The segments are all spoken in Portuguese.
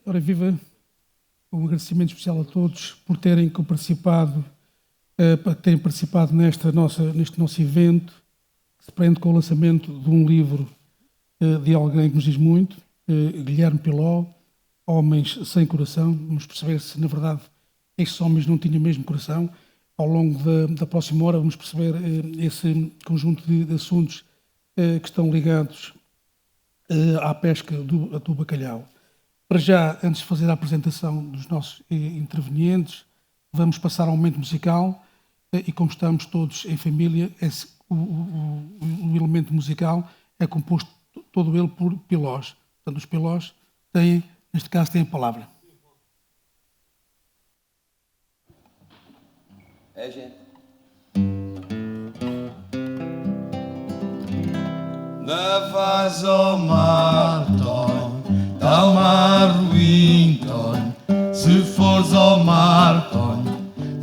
Ora, viva, um agradecimento especial a todos por terem participado neste nosso evento, que se prende com o lançamento de um livro de alguém que nos diz muito, Guilherme Piló, Homens Sem Coração. Vamos perceber se, na verdade, estes homens não tinham mesmo coração. Ao longo da próxima hora vamos perceber esse conjunto de assuntos que estão ligados à pesca do bacalhau. Para já, antes de fazer a apresentação dos nossos intervenientes, vamos passar ao momento musical e, como estamos todos em família, o elemento musical é composto todo ele por pilós. Portanto, os pilós têm, neste caso, têm a palavra. É, gente. Na vais ao mar, Ton, ao mar ruim, Ton. Se fores ao mar, Ton,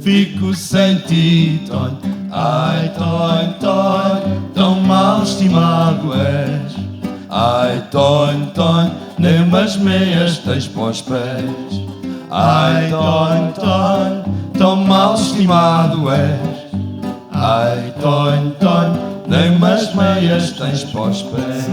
fico sem ti, Ton. Ai, Ton, Ton, tão mal estimado és. Ai, Ton, Ton, nem umas meias tens para os pés. Ai, Ton, Ton, tão mal estimado és. Ai, Ton, Ton, nem umas meias tens para os pés.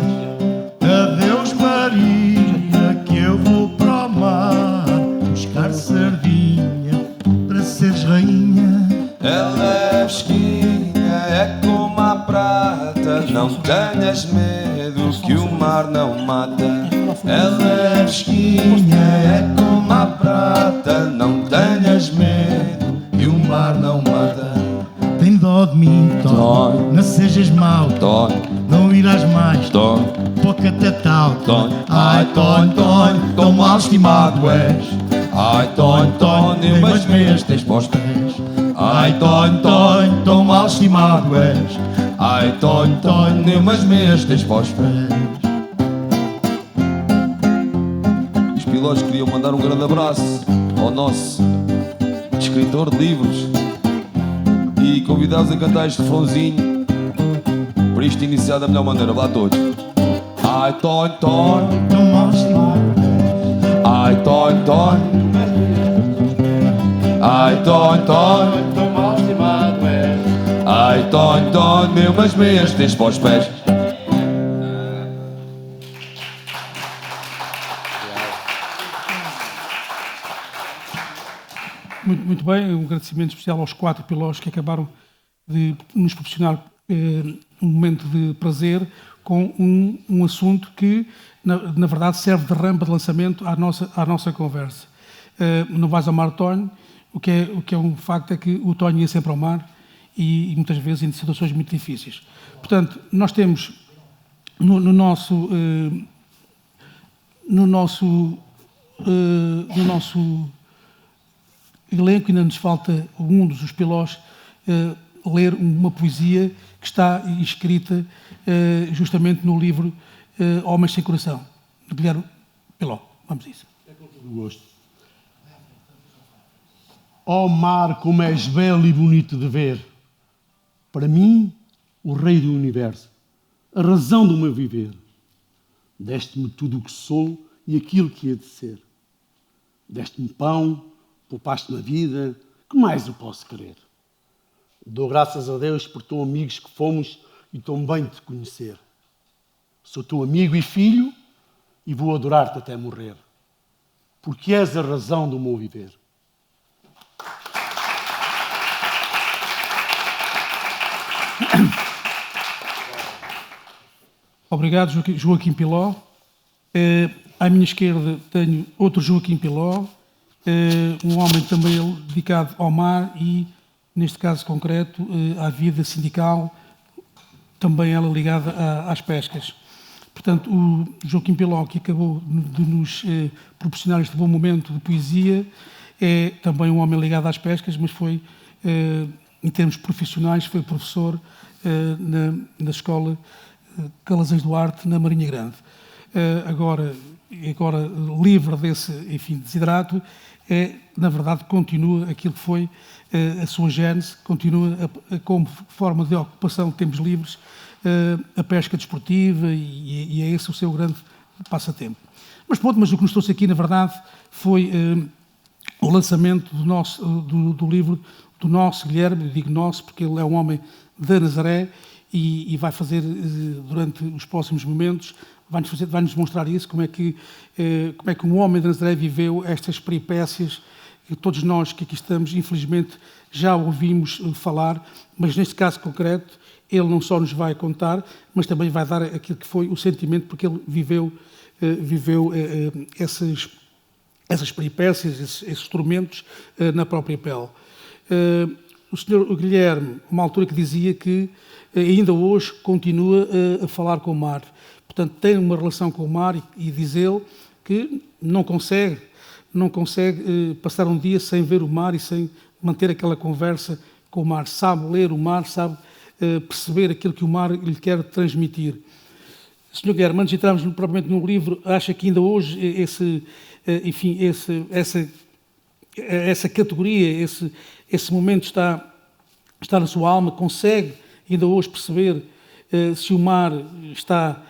Adeus, Maria, que eu vou para o mar buscar sardinha para seres rainha. Ela é fresquinha, é como a prata. Não tenhas medo que o mar não mata. Ela é fresquinha, é como a prata. Não tenhas medo que o mar não mata. Tem dó de mim, Ton, não sejas mau, Ton, não irás mais, Ton, pouco até tal, Ton. Ai, Ton, Ton, tão mal estimado és. Ai, Ton, Ton, nem umas meias tens para os pés. Ai, Ton, Ton, tão mal estimado és. Ai, Ton, Ton, nem umas meias tens para os pés. Os pilotos queriam mandar um grande abraço ao nosso escritor de livros e convidá-los a cantar este refrãozinho para isto iniciar da melhor maneira. Vá todos. Ai, Ton, Ton, tão mal estimado. Ai, Ton, Ton. Ai, Ton, Ton, tão mal estimado és. Ai, Ton, Ton, nem umas meias tens para os pés. Muito bem, um agradecimento especial aos 4 pilós que acabaram de nos proporcionar um momento de prazer com um assunto que, na verdade, serve de rampa de lançamento à nossa conversa. Não vais ao mar, Tonho, o que é um facto é que o Tonho ia sempre ao mar e muitas vezes em situações muito difíceis. Portanto, nós temos no nosso elenco, ainda nos falta um dos pilós ler uma poesia que está escrita justamente no livro Homens Sem Coração, de Guilherme Piló. Vamos a isso. É com todo o gosto. Ó mar, como és belo e bonito de ver, para mim, o rei do universo, a razão do meu viver. Deste-me tudo o que sou e aquilo que hei de ser. Deste-me pão, poupaste-me a vida, que mais eu posso querer? Dou graças a Deus por tão amigos que fomos e tão bem te conhecer. Sou teu amigo e filho e vou adorar-te até morrer, porque és a razão do meu viver. Obrigado, Joaquim Piló. À minha esquerda tenho outro Joaquim Piló, um homem também dedicado ao mar e, neste caso concreto, à vida sindical, também ela ligada às pescas. Portanto, o Joaquim Piló, que acabou de nos proporcionar este bom momento de poesia, é também um homem ligado às pescas, mas foi, em termos profissionais, foi professor na Escola Calazans do Arte, na Marinha Grande. Agora livre desse, enfim, desidrato, na verdade, continua aquilo que foi a sua gênese, continua como forma de ocupação de tempos livres, a pesca desportiva e é esse o seu grande passatempo. Mas pronto, mas o que nos trouxe aqui, na verdade, foi o lançamento do livro do nosso Guilherme, digo nosso porque ele é um homem da Nazaré e vai fazer, durante os próximos momentos, vai-nos mostrar isso, como é que um homem da Nazaré viveu estas peripécias que todos nós que aqui estamos, infelizmente, já ouvimos falar, mas neste caso concreto, ele não só nos vai contar, mas também vai dar aquilo que foi o sentimento, porque ele viveu essas peripécias, esses tormentos na própria pele. O senhor Guilherme, uma altura que dizia que ainda hoje continua a falar com o mar. Portanto, tem uma relação com o mar e diz ele que não consegue passar um dia sem ver o mar e sem manter aquela conversa com o mar. Sabe ler o mar, sabe perceber aquilo que o mar lhe quer transmitir. Sr. Guilherme, antes de entrarmos propriamente no livro, acha que ainda hoje essa categoria, esse momento está na sua alma? Consegue ainda hoje perceber se o mar está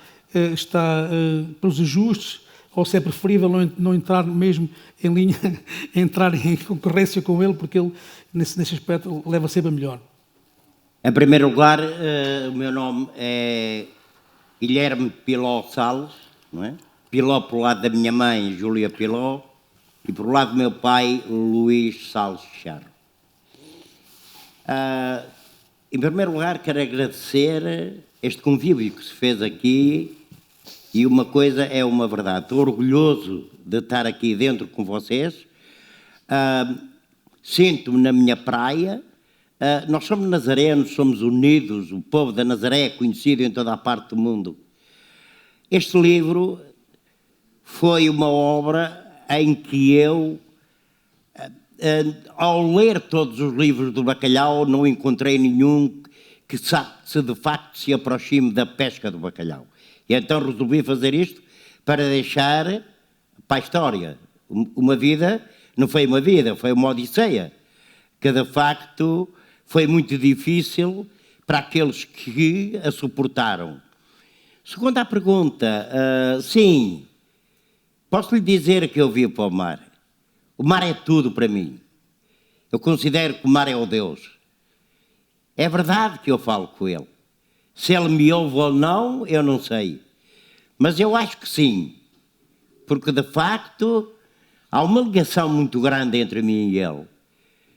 pelos ajustes ou se é preferível não entrar mesmo em linha, entrar em concorrência com ele, porque ele, nesse aspecto, leva sempre a melhor? Em primeiro lugar, o meu nome é Guilherme Piló Salles, não é? Piló por lado da minha mãe, Júlia Piló, e por lado do meu pai, Luís Salles Charro. Em primeiro lugar, quero agradecer este convívio que se fez aqui, e uma coisa é uma verdade. Estou orgulhoso de estar aqui dentro com vocês. Sinto-me na minha praia. Nós somos nazarenos, somos unidos, o povo da Nazaré é conhecido em toda a parte do mundo. Este livro foi uma obra em que eu, ao ler todos os livros do bacalhau, não encontrei nenhum que de facto se aproxime da pesca do bacalhau. E então resolvi fazer isto para deixar para a história. Uma vida, não foi uma vida, foi uma odisseia, que de facto foi muito difícil para aqueles que a suportaram. Segundo a pergunta, sim, posso lhe dizer que eu vivo para o mar. O mar é tudo para mim. Eu considero que o mar é o Deus. É verdade que eu falo com ele. Se ele me ouve ou não, eu não sei. Mas eu acho que sim. Porque, de facto, há uma ligação muito grande entre mim e ele.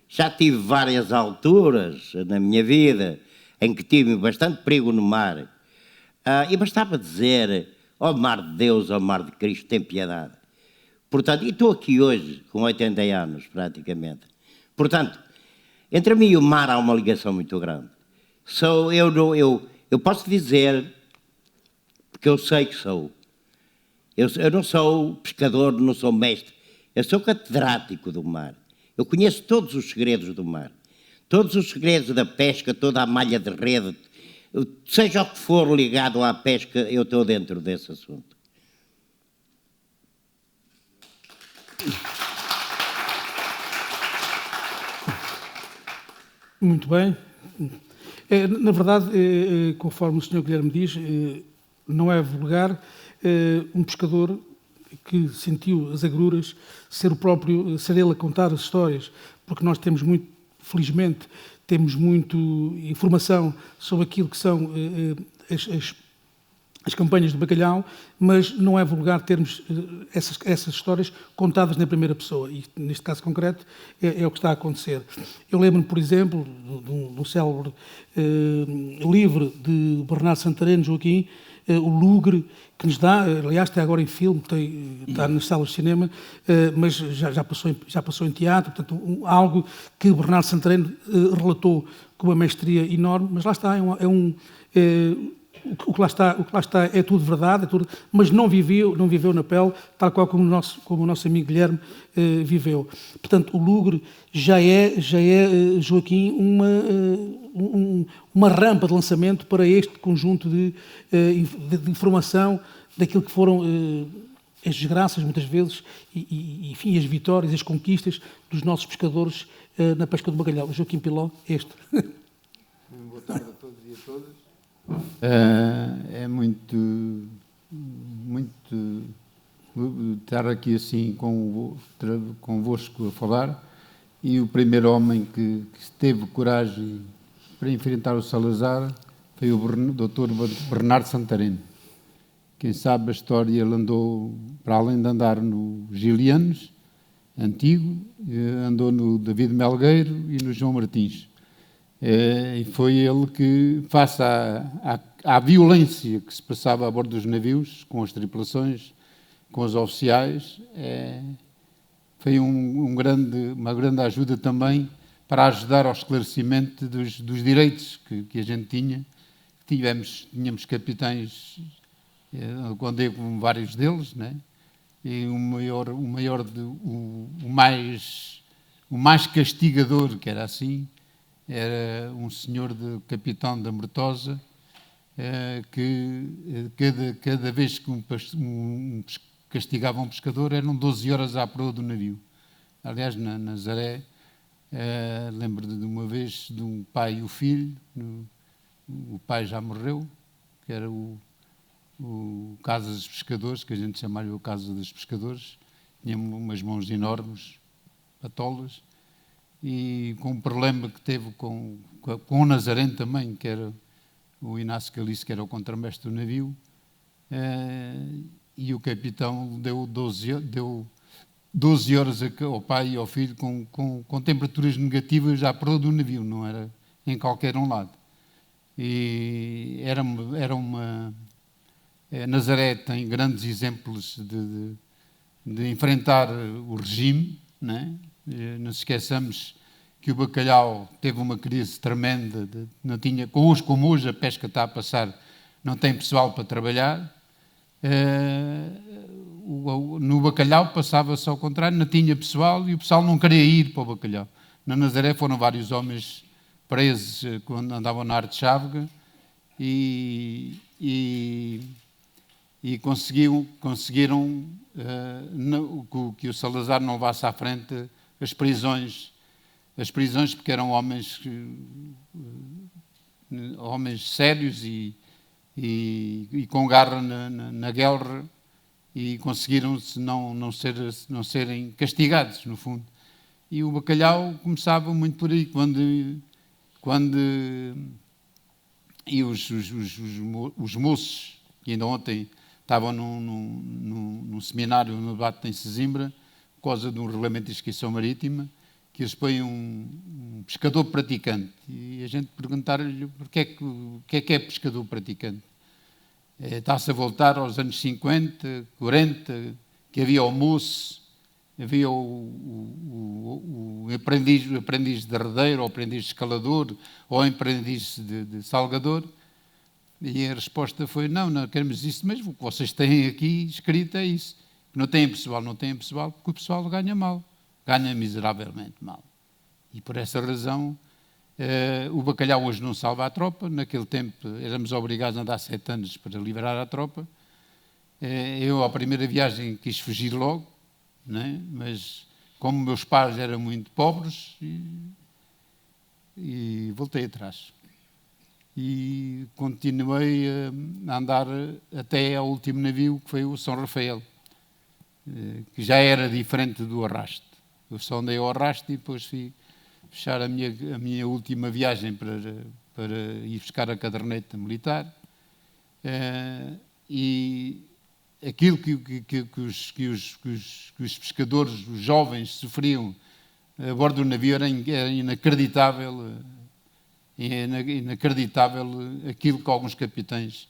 Já tive várias alturas na minha vida em que tive bastante perigo no mar. E bastava dizer, ó mar de Deus, ó mar de Cristo, tem piedade. Portanto, e estou aqui hoje com 80 anos, praticamente. Portanto, entre mim e o mar há uma ligação muito grande. Eu posso dizer, porque eu sei que sou. Eu não sou pescador, não sou mestre. Eu sou catedrático do mar. Eu conheço todos os segredos do mar. Todos os segredos da pesca, toda a malha de rede. Seja o que for ligado à pesca, eu estou dentro desse assunto. Muito bem. Na verdade, conforme o Sr. Guilherme diz, não é vulgar um pescador que sentiu as agruras ser ele a contar as histórias, porque nós temos muito, felizmente, temos muito informação sobre aquilo que são as campanhas do bacalhau, mas não é vulgar termos essas histórias contadas na primeira pessoa, e neste caso concreto é o que está a acontecer. Eu lembro-me, por exemplo, de um célebre livro de Bernardo Santareno, Joaquim, o Lugre, que nos dá, aliás, até agora em filme, está nas salas de cinema, mas já passou em teatro, portanto, algo que Bernardo Santareno relatou com uma mestria enorme, mas lá está, o que lá está é tudo verdade, mas não viveu na pele, tal qual como o nosso amigo Guilherme viveu. Portanto, o Lugre já é Joaquim, uma rampa de lançamento para este conjunto de informação daquilo que foram as desgraças, muitas vezes, e enfim, as vitórias, as conquistas dos nossos pescadores na pesca do bacalhau. Joaquim Piló, este. Boa tarde a todos e a todas. É muito estar aqui assim convosco a falar. E o primeiro homem que teve coragem para enfrentar o Salazar foi o Dr. Bernardo Santareno. Quem sabe a história, ele andou, para além de andar no Gilianos, antigo, andou no David Melgueiro e no João Martins. E foi ele que, face à violência que se passava a bordo dos navios, com as tripulações, com os oficiais, foi uma grande ajuda também para ajudar ao esclarecimento dos direitos que a gente tinha. Tínhamos capitães, andei com vários deles, né? E o mais castigador, que era assim, era um senhor de capitão da Mortosa, que cada vez que castigava um pescador eram 12 horas à proa do navio. Aliás, na Nazaré, lembro de uma vez de um pai e o filho, o pai já morreu, que era o Casa dos Pescadores, que a gente chamava o Casa dos Pescadores, tinha umas mãos enormes, patolas, e com um problema que teve com o Nazareno também, que era o Inácio Caliço, que era o contramestre do navio, e o capitão deu 12 horas ao pai e ao filho com temperaturas negativas à proa do navio, não era em qualquer um lado. E Nazaré tem grandes exemplos de enfrentar o regime, né? Não se esqueçamos que o bacalhau teve uma crise tremenda, não tinha, como hoje a pesca está a passar, não tem pessoal para trabalhar. No bacalhau passava-se ao contrário, não tinha pessoal e o pessoal não queria ir para o bacalhau. Na Nazaré foram vários homens presos quando andavam na arte chávega e conseguiram que o Salazar não levasse à frente as prisões, porque eram homens sérios e com garra na guerra, e conseguiram não serem castigados, no fundo. E o bacalhau começava muito por aí, e os moços, que ainda ontem estavam num seminário, no debate em Sesimbra, por causa de um regulamento de inscrição marítima, que eles põem um pescador praticante. E a gente perguntar-lhe o que é pescador praticante. Está-se a voltar aos anos 50, 40, que havia o moço, havia o aprendiz de herdeiro, o aprendiz de escalador, ou o aprendiz de salgador. E a resposta foi, não queremos isso mesmo, o que vocês têm aqui escrito é isso. Não têm pessoal, porque o pessoal ganha mal, ganha miseravelmente mal. E por essa razão, o bacalhau hoje não salva a tropa. Naquele tempo éramos obrigados a andar 7 anos para liberar a tropa. Eu, à primeira viagem, quis fugir logo, né? Mas como meus pais eram muito pobres, e voltei atrás. E continuei a andar até ao último navio, que foi o São Rafael, que já era diferente do arraste. Eu só andei ao arraste e depois fui fechar a minha última viagem para ir buscar a caderneta militar. E aquilo que os pescadores, os jovens, sofriam a bordo do navio era inacreditável. É inacreditável aquilo que alguns capitães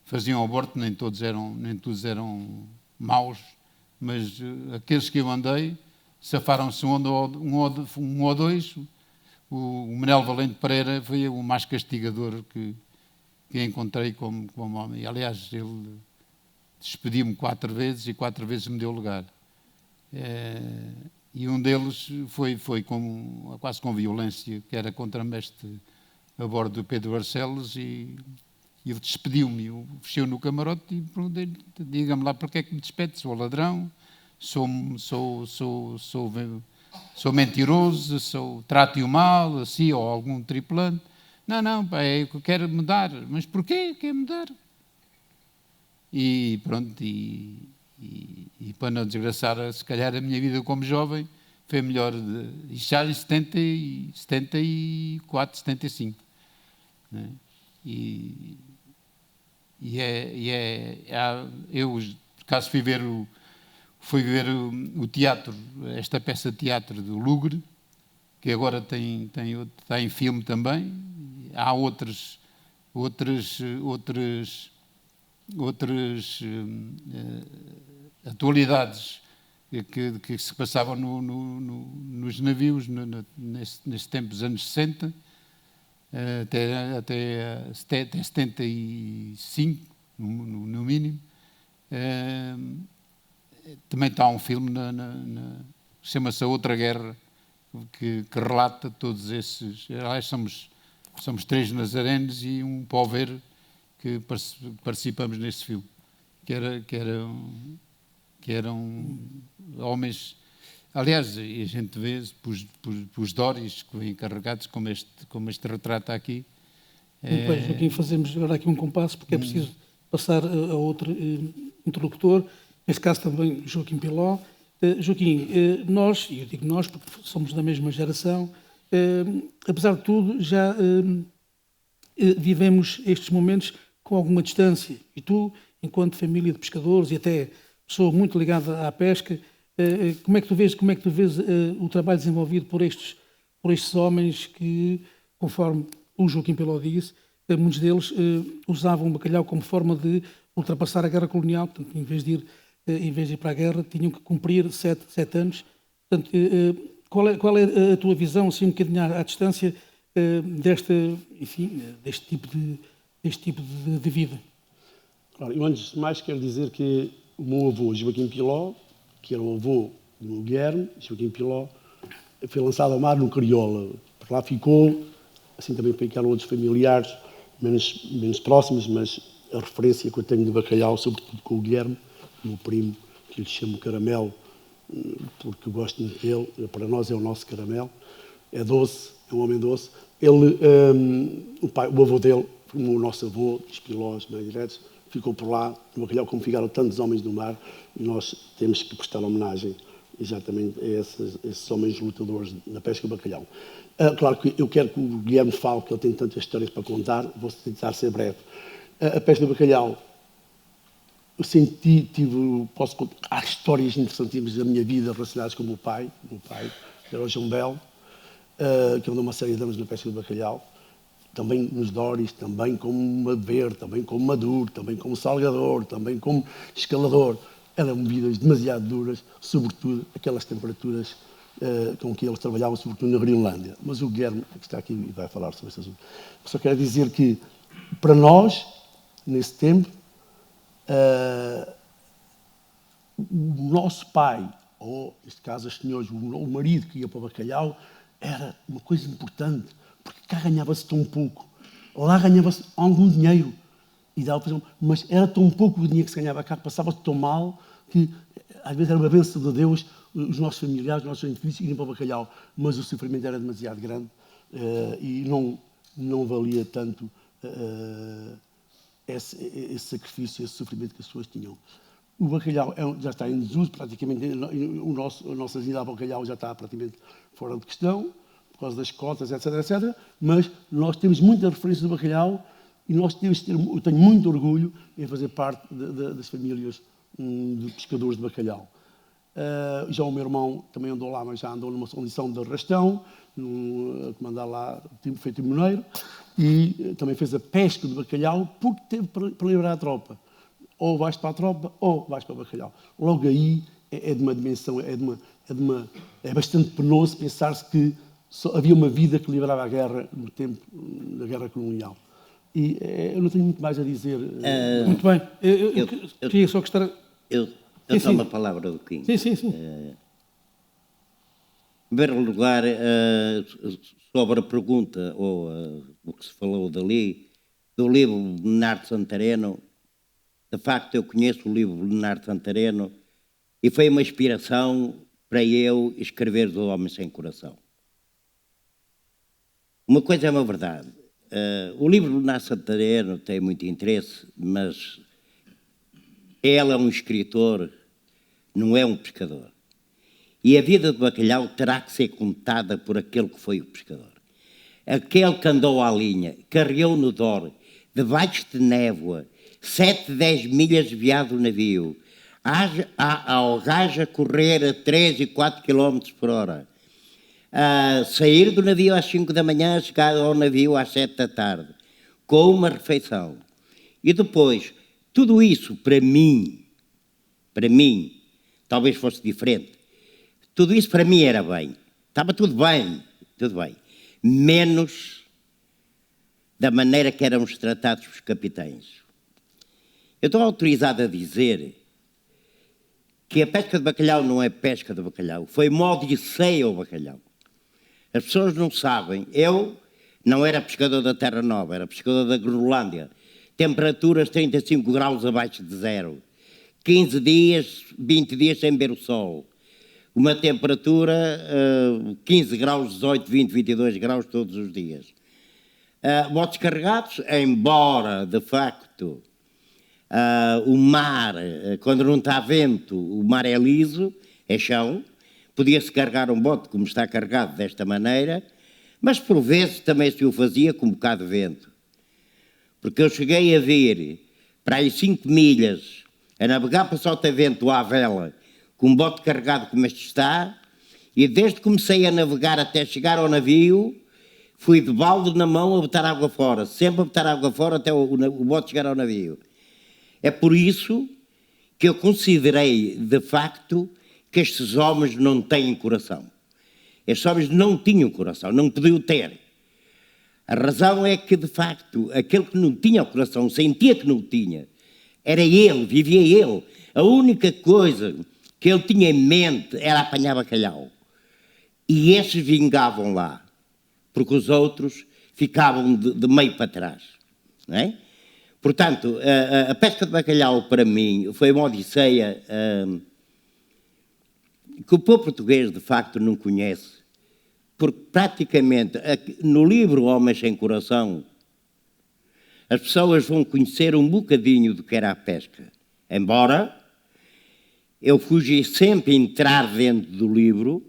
faziam a bordo. Nem todos eram maus, mas aqueles que eu andei safaram-se um ou dois. O Manel Valente Pereira foi o mais castigador que encontrei como homem. Aliás, ele despediu-me 4 vezes e 4 vezes me deu lugar. E um deles foi quase com violência, que era contramestre a bordo do Pedro Barcelos, e ele despediu-me, fechou no camarote e perguntei-lhe, diga-me lá porque é que me despede, sou ladrão, sou mentiroso, trato-o mal, assim, ou algum tripulante. Não, pá, é que eu quero mudar. Mas porquê? Quer mudar? E pronto, e E para não desgraçar, se calhar, a minha vida como jovem foi melhor, isto já em 74, 75. Né? Eu, por acaso, fui ver o teatro, esta peça de teatro do Lugre, que agora está em filme também. Há outras atualidades que se passavam nos navios nesse tempo dos anos 60, até 75, no mínimo. Também está um filme chama-se A Outra Guerra, que relata todos esses. Aliás, somos 3 nazarenos e um poveiro que participamos nesse filme, que eram homens. Aliás, a gente vê os Doris que vêm carregados, como este retrato aqui. Muito bem, Joaquim, fazemos agora aqui um compasso, porque é preciso passar a outro interlocutor, neste caso também Joaquim Piló. Joaquim, nós, e eu digo nós porque somos da mesma geração, apesar de tudo, já vivemos estes momentos com alguma distância. E tu, enquanto família de pescadores e até pessoa muito ligada à pesca, como é que tu vês o trabalho desenvolvido por estes homens que, conforme o Joaquim Piló disse, muitos deles usavam o bacalhau como forma de ultrapassar a guerra colonial, portanto, em vez de ir para a guerra, tinham que cumprir 7 anos. Portanto, qual é a tua visão, assim, um bocadinho à distância, deste tipo de vida? Claro, eu antes de mais quero dizer que o meu avô, Joaquim Piló, que era o avô do Guilherme, Joaquim Piló, foi lançado ao mar no Crioula. Por lá ficou, assim também ficaram outros familiares, menos próximos, mas a referência que eu tenho do bacalhau, sobretudo com o Guilherme, meu primo, que lhe chamo Caramelo, porque eu gosto muito dele, para nós é o nosso caramelo, é doce, é um homem doce. Ele, o avô dele, como o nosso avô, dos Pilós mais diretos, ficou por lá, no bacalhau, como ficaram tantos homens do mar, e nós temos que prestar homenagem exatamente a esses homens lutadores na pesca do bacalhau. Claro que eu quero que o Guilherme fale, que ele tem tantas histórias para contar, vou tentar ser breve. A pesca do bacalhau, eu posso contar, há histórias interessantíssimas da minha vida relacionadas com o meu pai, que era o João Belo, que andou uma série de anos na pesca do bacalhau, também nos Doris, também como Madeiro, também como Maduro, também como Salgador, também como escalador. Eram vidas demasiado duras, sobretudo aquelas temperaturas com que eles trabalhavam, sobretudo na Groenlândia. Mas o Guilherme, que está aqui, vai falar sobre este assunto. Só quero dizer que, para nós, nesse tempo, o nosso pai, ou, neste caso, as senhoras, o marido que ia para o bacalhau, era uma coisa importante, porque cá ganhava-se tão pouco. Lá ganhava-se algum dinheiro, mas era tão pouco o dinheiro que se ganhava cá, que passava-se tão mal, que às vezes era uma bênção de Deus, os nossos familiares, os nossos entes iriam para o bacalhau, mas o sofrimento era demasiado grande e não valia tanto esse sacrifício, esse sofrimento que as pessoas tinham. O bacalhau já está em desuso, praticamente, a nossa ida ao bacalhau já está praticamente fora de questão, por causa das cotas, etc, etc. Mas nós temos muita referência do bacalhau e eu tenho muito orgulho em fazer parte das famílias de pescadores de bacalhau. Já o meu irmão também andou lá, mas já andou numa lição de arrastão, a comandar lá, foi timoneiro, e também fez a pesca de bacalhau, porque teve para livrar a tropa. Ou vais para a tropa, ou vais para o bacalhau. Logo aí é de uma dimensão, é bastante penoso pensar-se que só havia uma vida que livrava a guerra no tempo da guerra colonial. E eu não tenho muito mais a dizer. Muito bem. Eu queria só gostar... Eu tomo a palavra do Kim. Sim. Em primeiro lugar, sobre a pergunta, ou o que se falou dali, do livro Leonardo Santareno, de facto eu conheço o livro Leonardo Santareno e foi uma inspiração para eu escrever Os Homens Sem Coração. Uma coisa é uma verdade. O livro de Leonardo Santareno tem muito interesse, mas ele é um escritor não é um pescador. E a vida do bacalhau terá que ser contada por aquele que foi o pescador. Aquele que andou à linha, carreou no Douro, debaixo de névoa, 7, 10 milhas desviado o navio, ao gajo a correr a 3 e 4 km por hora, a sair do navio às 5 da manhã, chegar ao navio às 7 da tarde, com uma refeição. E depois, tudo isso, para mim, talvez fosse diferente, tudo isso para mim era bem. Estava tudo bem. Menos da maneira que éramos tratados os capitães. Eu estou autorizado a dizer que a pesca de bacalhau não é pesca de bacalhau. Foi uma odisseia ao bacalhau. As pessoas não sabem. Eu não era pescador da Terra Nova, era pescador da Groenlândia. Temperaturas 35 graus abaixo de zero. 15 dias, 20 dias sem ver o sol. Uma temperatura 15 graus, 18, 20, 22 graus todos os dias. Botes carregados, embora, de facto, o mar, quando não está vento, o mar é liso, é chão. Podia-se carregar um bote como está carregado desta maneira, mas por vezes também se o fazia com um bocado de vento. Porque eu cheguei a vir para aí 5 milhas, a navegar para sotavento à vela, com um bote carregado como este está, e desde que comecei a navegar até chegar ao navio, fui de balde na mão a botar água fora, sempre a botar água fora até o bote chegar ao navio. É por isso que eu considerei, de facto, que estes homens não têm coração. Estes homens não tinham coração, não podiam ter. A razão é que, de facto, aquele que não tinha o coração, sentia que não o tinha, era ele, vivia ele. A única coisa que ele tinha em mente era apanhar bacalhau. E esses vingavam lá, porque os outros ficavam de meio para trás. Não é? Portanto, a pesca de bacalhau, para mim, foi uma odisseia que o povo português, de facto, não conhece. Porque, praticamente, no livro Homens Sem Coração, as pessoas vão conhecer um bocadinho do que era a pesca. Embora eu fugi sempre a entrar dentro do livro,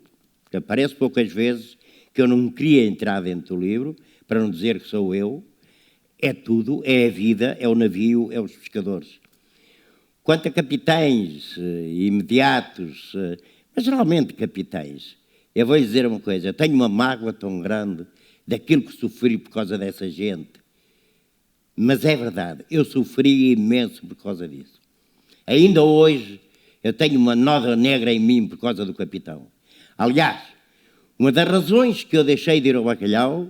que aparece poucas vezes, que eu não queria entrar dentro do livro, para não dizer que sou eu. É tudo, é a vida, é o navio, é os pescadores. Quanto a capitães imediatos, mas geralmente capitães, eu vou dizer uma coisa, eu tenho uma mágoa tão grande daquilo que sofri por causa dessa gente. Mas é verdade, eu sofri imenso por causa disso. Ainda hoje eu tenho uma nódoa negra em mim por causa do capitão. Aliás, uma das razões que eu deixei de ir ao bacalhau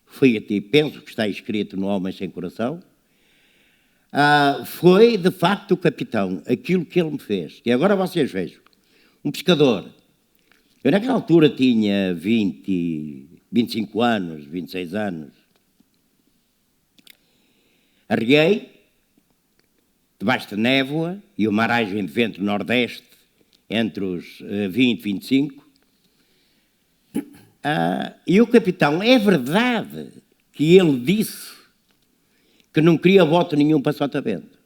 foi, até penso que está escrito no Homem Sem Coração, foi de facto o capitão, aquilo que ele me fez. E agora vocês vejam, um pescador, eu naquela altura tinha 25 anos, 26 anos, arriei, debaixo de névoa e uma aragem de vento nordeste, entre os 20 e 25, e o capitão, é verdade que ele disse que não queria bote nenhum para sotavento.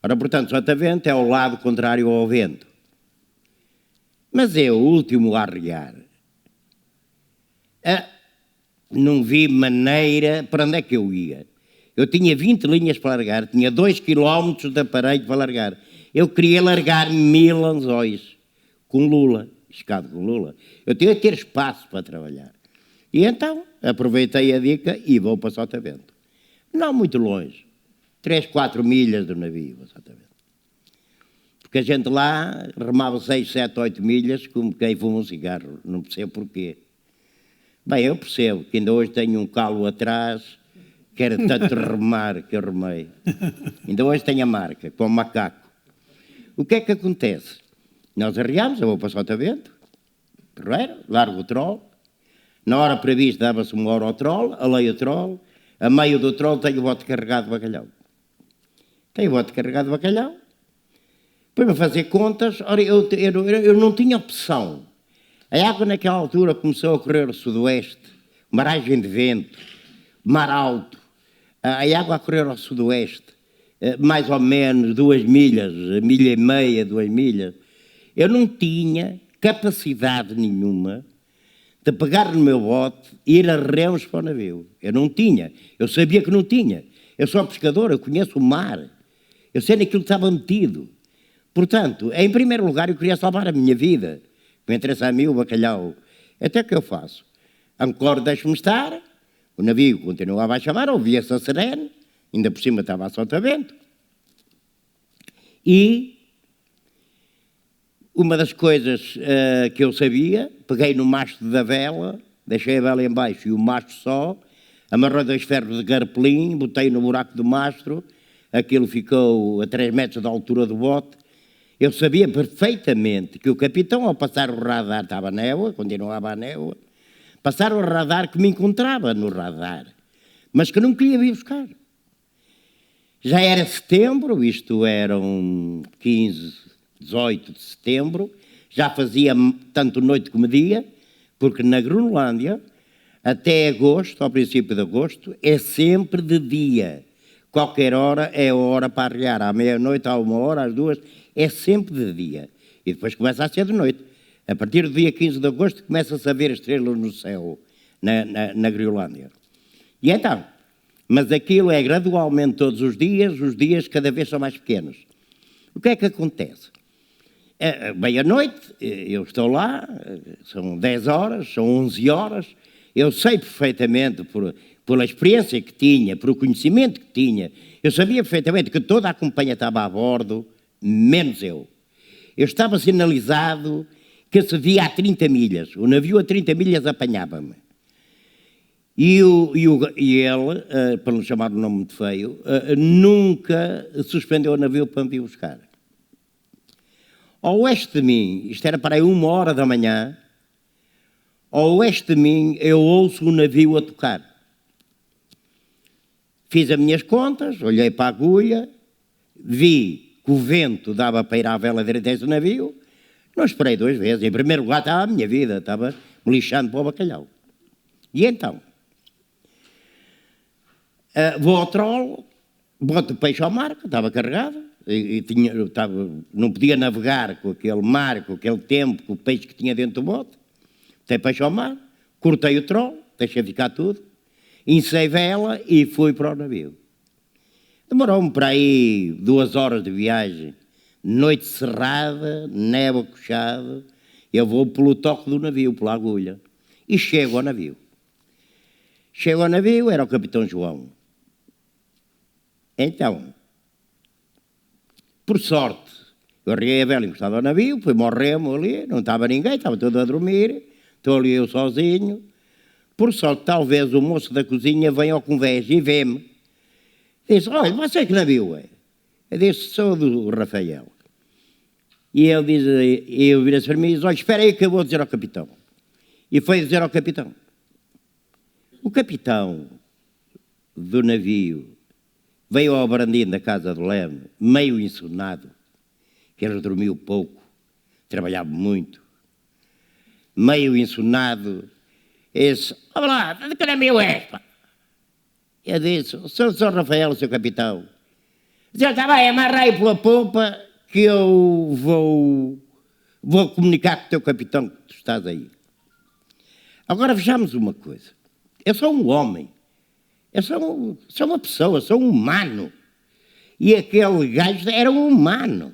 Ora, portanto, sotavento é ao lado contrário ao vento. Mas eu, o último a arriar, não vi maneira para onde é que eu ia. Eu tinha 20 linhas para largar, tinha 2 km de aparelho para largar. Eu queria largar 1000 anzóis com lula, escado com lula. Eu tinha que ter espaço para trabalhar. E então aproveitei a dica e vou para sotavento. Não muito longe, 3, 4 milhas do navio para sotavento. Porque a gente lá remava 6, 7, 8 milhas como quem fuma um cigarro, não percebo porquê. Bem, eu percebo que ainda hoje tenho um calo atrás, que era tanto remar que eu remei. Ainda hoje tenho a marca, com o macaco. O que é que acontece? Nós arriamos, eu vou para sotavento, carreira, largo o troll, na hora prevista dava-se 1 hora ao troll, alei o troll, a meio do troll tenho o bote carregado de bacalhau. Tenho o bote carregado de bacalhau, depois a fazer contas, ora, eu não tinha opção. A água naquela altura começou a correr ao sudoeste, uma aragem de vento, mar alto, a água a correr ao sudoeste, mais ou menos 2 milhas, 1,5 milhas, 2 milhas. Eu não tinha capacidade nenhuma de pegar no meu bote e ir a remos para o navio. Eu não tinha. Eu sabia que não tinha. Eu sou pescador, eu conheço o mar. Eu sei naquilo que estava metido. Portanto, em primeiro lugar, eu queria salvar a minha vida. Me interessa a mim o bacalhau. Até que eu faço? Ancoro, deixo-me estar. O navio continuava a chamar, ouvia-se a serene. Ainda por cima estava a sotavento. E uma das coisas que eu sabia, peguei no mastro da vela, deixei a vela em baixo e o mastro só, amarrei 2 ferros de garpelim, botei no buraco do mastro, aquilo ficou a 3 metros da altura do bote. Eu sabia perfeitamente que o capitão, ao passar o radar, estava a névoa, continuava a névoa, passar o radar que me encontrava no radar, mas que não queria vir buscar. Já era setembro, isto eram 15, 18 de setembro, já fazia tanto noite como dia, porque na Groenlândia, até agosto, ao princípio de agosto, é sempre de dia. Qualquer hora é a hora para arriar, à meia-noite, à 1 hora, às 2, é sempre de dia. E depois começa a ser de noite. A partir do dia 15 de agosto começa-se a ver estrelas no céu, na Groenlândia. E então, mas aquilo é gradualmente todos os dias cada vez são mais pequenos. O que é que acontece? Meia-noite, eu estou lá, são 10 horas, são 11 horas, eu sei perfeitamente, pela experiência que tinha, por o conhecimento que tinha, eu sabia perfeitamente que toda a companhia estava a bordo, menos eu. Eu estava sinalizado que se via a 30 milhas, o navio a 30 milhas apanhava-me. E ele, para não chamar um nome muito feio, nunca suspendeu o navio para me vir buscar. Ao oeste de mim, isto era para aí 1 hora da manhã, ao oeste de mim eu ouço o navio a tocar. Fiz as minhas contas, olhei para a agulha, vi que o vento dava para ir à vela direita do navio, não esperei 2 vezes. Em primeiro lugar estava a minha vida, estava me lixando para o bacalhau. E então, vou ao troll, boto o peixe ao mar, que estava carregado, não podia navegar com aquele mar, com aquele tempo, com o peixe que tinha dentro do bote. Botei peixe ao mar, cortei o troll, deixei ficar tudo, encei vela e fui para o navio. Demorou-me para aí 2 horas de viagem, noite cerrada, névoa coxada, eu vou pelo toque do navio, pela agulha, e chego ao navio. Chego ao navio, era o capitão João. Então, por sorte, eu arriei a vela encostado ao navio, fui-me ao remo ali, não estava ninguém, estava todo a dormir, estou ali eu sozinho. Por sorte, talvez o moço da cozinha venha ao convés e vê-me. Diz: olha, você que navio é? Eu disse: sou do Rafael. E ele diz, eu vira-se para mim e diz: olha, espera aí que eu vou dizer ao capitão. E foi dizer ao capitão. O capitão do navio veio ao Brandim da casa do Leme, meio ensonado, que ele dormiu pouco, trabalhava muito, meio ensonado, e disse: olha lá, de que navio é, pá? Eu disse: sou São Rafael, o seu capitão. Disse: está bem, amarra aí pela popa que eu vou comunicar com o teu capitão que tu estás aí. Agora vejamos uma coisa. Eu sou um homem. Eu sou uma pessoa, sou um humano. E aquele gajo era um humano.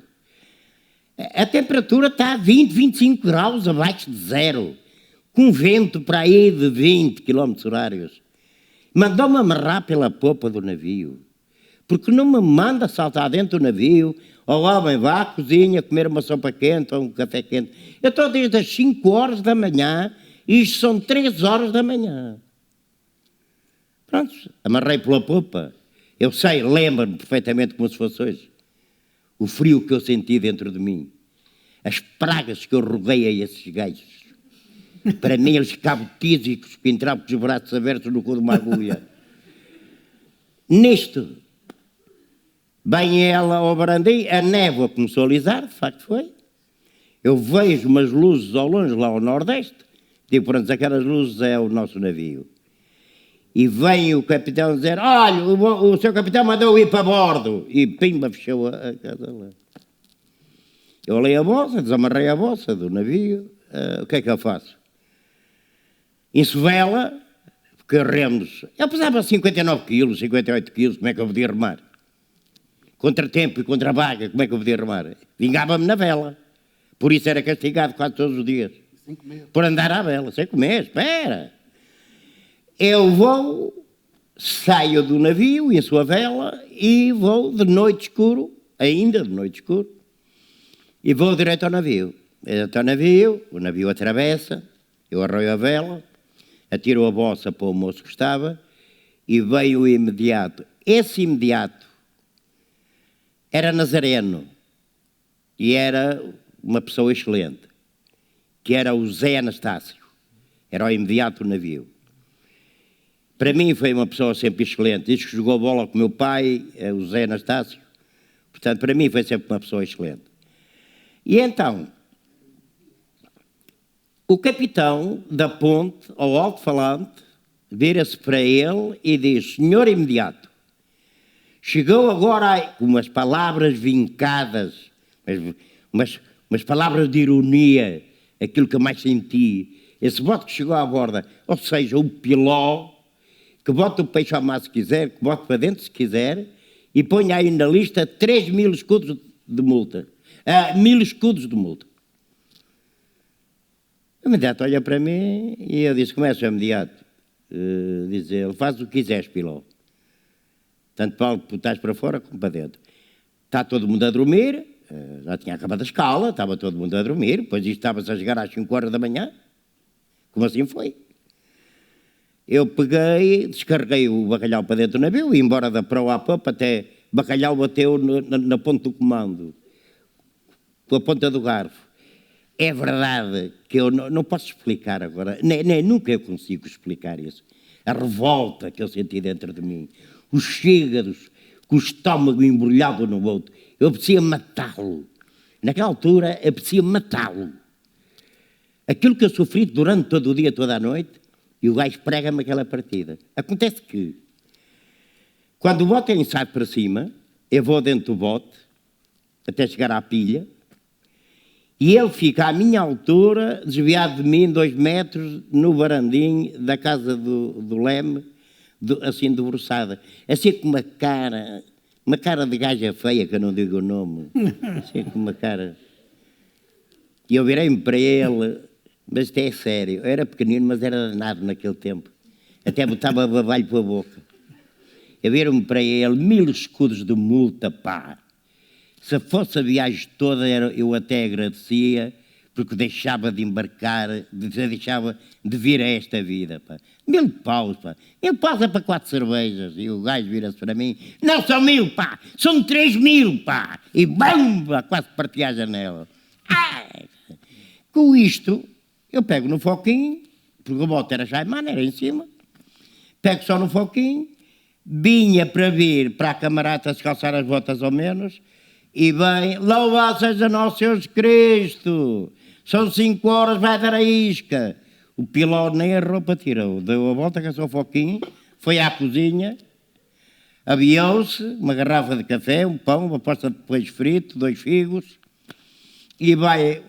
A temperatura está a 20, 25 graus abaixo de zero, com vento para aí de 20 km/h. Mandou-me amarrar pela popa do navio. Porque não me manda saltar dentro do navio, ou homem, vá à cozinha comer uma sopa quente ou um café quente. Eu estou desde as 5 horas da manhã e isto são 3 horas da manhã. Pronto, amarrei pela popa. Eu sei, lembro-me perfeitamente como se fosse hoje. O frio que eu senti dentro de mim. As pragas que eu roguei a esses gajos. Para mim, eles ficavam tísicos que entravam com os braços abertos no cu de uma agulha. Nisto, bem ela ao Brandim, a névoa começou a alisar, de facto foi. Eu vejo umas luzes ao longe, lá ao nordeste. Digo: pronto, aquelas luzes é o nosso navio. E vem o capitão dizer: olha, o seu capitão mandou ir para bordo. E pimba, fechou a casa lá. Eu alei a bossa, desamarrei a bossa do navio, o que é que eu faço? Ensovela, porque remos. Eu pesava 59 quilos, 58 quilos, como é que eu podia remar? Contra tempo e contra vaga, como é que eu podia remar? Vingava-me na vela. Por isso era castigado quase todos os dias. Sem comer. Por andar à vela, sem comer, espera. Eu vou, saio do navio, em sua vela, e vou de noite escuro, ainda de noite escuro, e vou direto ao navio. Direto ao navio, o navio atravessa, eu arroio a vela, atiro a bossa para o moço que estava, e veio o imediato. Esse imediato era nazareno, e era uma pessoa excelente, que era o Zé Anastácio, era o imediato do navio. Para mim foi uma pessoa sempre excelente, diz que jogou bola com o meu pai, o Zé Anastácio, portanto para mim foi sempre uma pessoa excelente. E então, o capitão da ponte, ao alto-falante, vira-se para ele e diz: senhor imediato, chegou agora com umas palavras vincadas, umas palavras de ironia, aquilo que eu mais senti. Esse bote que chegou à borda, ou seja, o piló, que bote o peixe ao mar se quiser, que bote para dentro se quiser, e ponha aí na lista 3.000 escudos de multa. 1.000 escudos de multa. O imediato olha para mim e eu disse: começa o imediato. Diz ele: faz o que quiseres, piló. Tanto para que estás para fora como para dentro. Está todo mundo a dormir, já tinha acabado a escala, estava todo mundo a dormir, depois isto estava-se a chegar às 5 horas da manhã. Como assim foi? Eu peguei, descarreguei o bacalhau para dentro do navio, e embora da proa à popa, até bacalhau bateu na ponta do comando, com a ponta do garfo. É verdade que eu não posso explicar agora, nem nunca eu consigo explicar isso. A revolta que eu senti dentro de mim, os fígados, com o estômago embrulhado no outro. Eu apetecia matá-lo. Naquela altura, apetecia matá-lo. Aquilo que eu sofri durante todo o dia, toda a noite, e o gajo prega-me aquela partida. Acontece que, quando o bote é ensaiado para cima, eu vou dentro do bote, até chegar à pilha, e ele fica à minha altura, desviado de mim 2 metros, no varandinho da casa do Leme, assim debruçada. Assim com uma cara de gaja feia, que eu não digo o nome, assim com uma cara... E eu virei-me para ele... Mas isto é sério, eu era pequenino, mas era danado naquele tempo. Até botava babalho para a boca. Eu viro-me para ele: 1.000 escudos de multa, pá. Se fosse a viagem toda, eu até agradecia, porque deixava de embarcar, deixava de vir a esta vida, pá. 1.000 paus, pá. 1.000 paus é para 4 cervejas. E o gajo vira-se para mim: não são 1.000, pá, são 3.000, pá. E bomba, quase partia a janela. Ai. Com isto... eu pego no foquinho, porque o bote era Jaimana, era em cima, pego só no foquinho, vinha para vir para a camarada descalçar as botas ao menos, e bem, louvado seja nosso Jesus Cristo, são 5 horas, vai dar a isca. O piló nem a roupa tirou, deu a volta, caçou o foquinho, foi à cozinha, aviou-se, uma garrafa de café, um pão, uma posta de peixe frito, 2 figos, e vai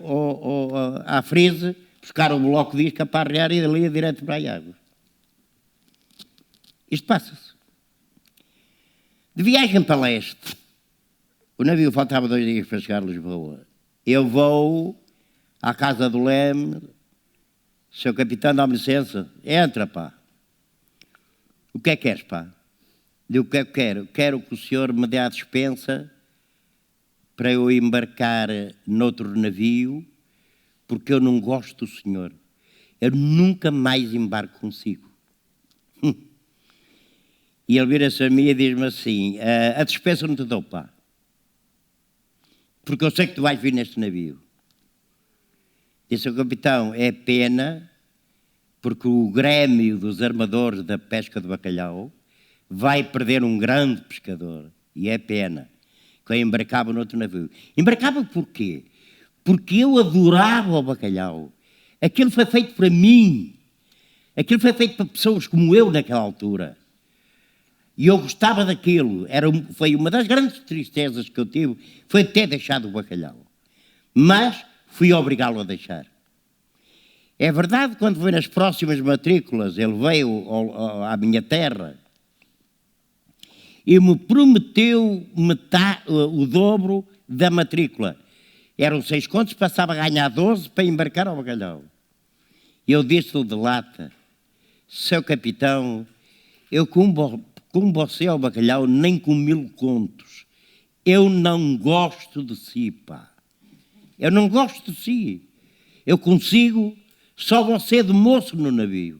à frisa, buscar o bloco de isca para arrear e dali direto para a água. Isto passa-se. De viagem para leste, o navio faltava 2 dias para chegar a Lisboa. Eu vou à casa do Leme: seu capitão, dá-me licença. Entra, pá. O que é que queres, pá? Digo: o que é que quero? Quero que o senhor me dê a dispensa para eu embarcar noutro navio, porque eu não gosto do senhor. Eu nunca mais embarco consigo. E ele vira-se a mim e diz-me assim: a dispensa não te dou, pá, porque eu sei que tu vais vir neste navio. Disse o capitão: é pena, porque o Grêmio dos Armadores da Pesca do Bacalhau vai perder um grande pescador. E é pena que eu embarcava noutro navio. Embarcava porquê? Porque eu adorava o bacalhau. Aquilo foi feito para mim. Aquilo foi feito para pessoas como eu naquela altura. E eu gostava daquilo. Foi uma das grandes tristezas que eu tive, foi ter deixado o bacalhau. mas fui obrigá-lo a deixar. É verdade, quando foi nas próximas matrículas, ele veio à minha terra e me prometeu o dobro da matrícula. Eram 6 contos, passava a ganhar 12 para embarcar ao Bacalhau. Eu disse-lhe de lata: seu capitão, eu com você ao Bacalhau nem com 1000 contos. Eu não gosto de si, pá. Eu não gosto de si. Eu consigo só você de moço no navio.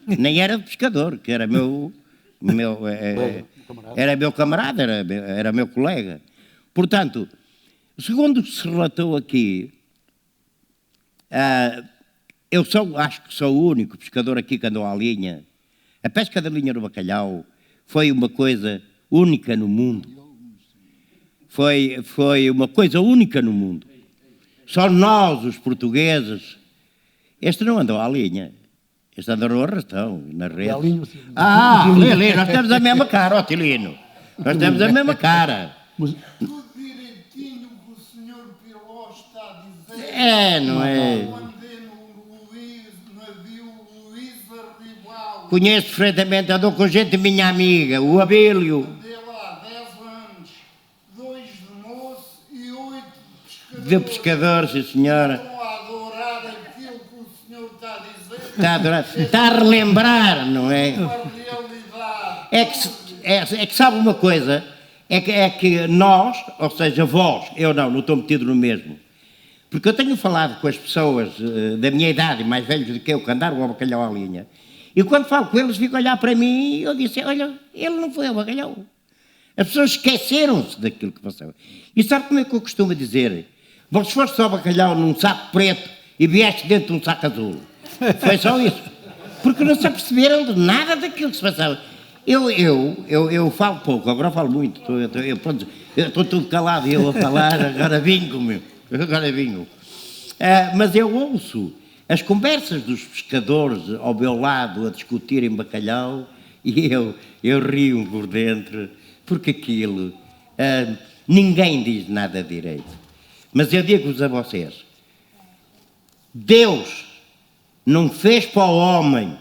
Nem era de pescador, que era era meu camarada, era meu colega. Portanto, segundo se relatou aqui, eu acho que sou o único pescador aqui que andou à linha. A pesca da linha do Bacalhau foi uma coisa única no mundo. Foi uma coisa única no mundo. Só nós, os portugueses, este não andou à linha. Este andou no arrastão, na rede. Lili, nós temos a mesma cara, ó Tilino. Nós temos a mesma cara. Mas, Tudo direitinho que o senhor Piló está a dizer. Não é? Eu andei no navio Luísa Ribal. Conheço perfeitamente, andou com gente minha amiga, o Abílio. Andei lá 10 anos, 2 de moço e 8 de pescador. De pescador, sim senhora. Estou a adorar aquilo que o senhor está a dizer. Está a relembrar, não é? A realidade. É que sabe uma coisa, é que nós, ou seja, vós, eu não estou metido no mesmo, porque eu tenho falado com as pessoas da minha idade, mais velhos do que eu, que andaram ao Bacalhau à linha, e quando falo com eles, fico a olhar para mim e eu disse: olha, ele não foi ao Bacalhau. As pessoas esqueceram-se daquilo que passou. E sabe como é que eu costumo dizer? Vós foste ao Bacalhau num saco preto e vieste dentro de um saco azul. Foi só isso. Porque não se aperceberam de nada daquilo que se passava. Eu falo pouco, agora falo muito. Eu estou tudo calado e eu a falar, agora vingo, meu. Agora vingo. Mas eu ouço as conversas dos pescadores ao meu lado a discutirem bacalhau e eu rio por dentro, porque aquilo, ninguém diz nada direito. Mas eu digo-vos a vocês, Deus não fez para o homem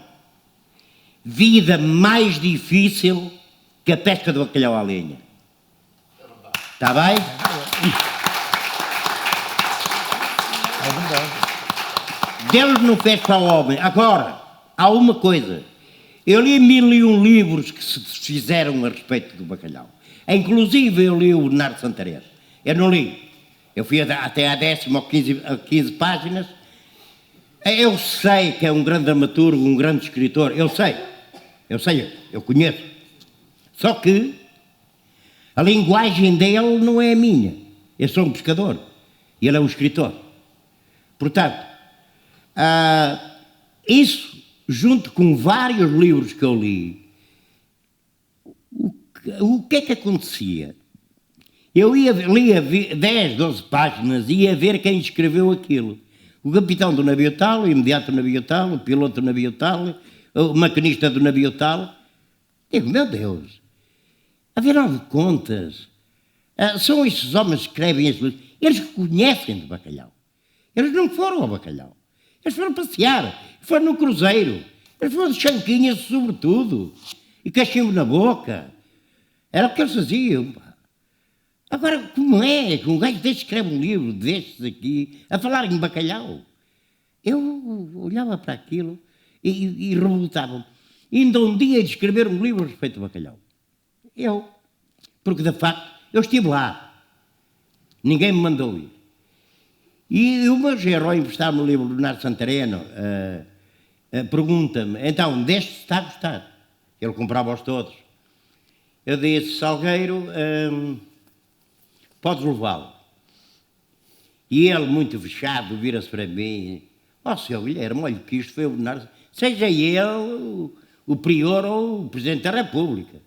vida mais difícil que a pesca do bacalhau à linha. Está bem? É verdade. Deus não fez para o homem. Agora, há uma coisa. Eu li 1001 livros que se fizeram a respeito do bacalhau. Inclusive eu li o Bernardo Santarém. Eu não li. Eu fui até à 10ª ou 15 páginas. Eu sei que é um grande dramaturgo, um grande escritor. Eu sei, eu conheço. Só que a linguagem dele não é a minha. Eu sou um pescador e ele é um escritor. Portanto, isso, junto com vários livros que eu li, o que é que acontecia? Eu lia 10, 12 páginas e ia ver quem escreveu aquilo. O capitão do navio tal, o imediato do navio tal, o piloto do navio tal, o maquinista do navio tal. Digo, meu Deus, afinal de contas, são estes homens que escrevem estes livros, eles conhecem de bacalhau. Eles não foram ao bacalhau. Eles foram passear, foram no cruzeiro, eles foram de chanquinhas sobretudo, e cachimbo na boca. Era o que eles faziam, pá. Agora, como é que um gajo deste escreve um livro destes aqui, a falar em bacalhau? Eu olhava para aquilo e revoltava-me. Ainda um dia de escrever um livro a respeito do bacalhau. Porque de facto, eu estive lá. Ninguém me mandou ir. E o meu genro, ao emprestar-me o livro do Bernardo Santareno, pergunta-me, então, deste está a gostar? Ele comprava-os todos. Eu disse, Salgueiro, podes levá-lo. E ele, muito fechado, vira-se para mim, Sr. Guilherme, olha que isto foi o Bernardo, seja ele o prior ou o Presidente da República.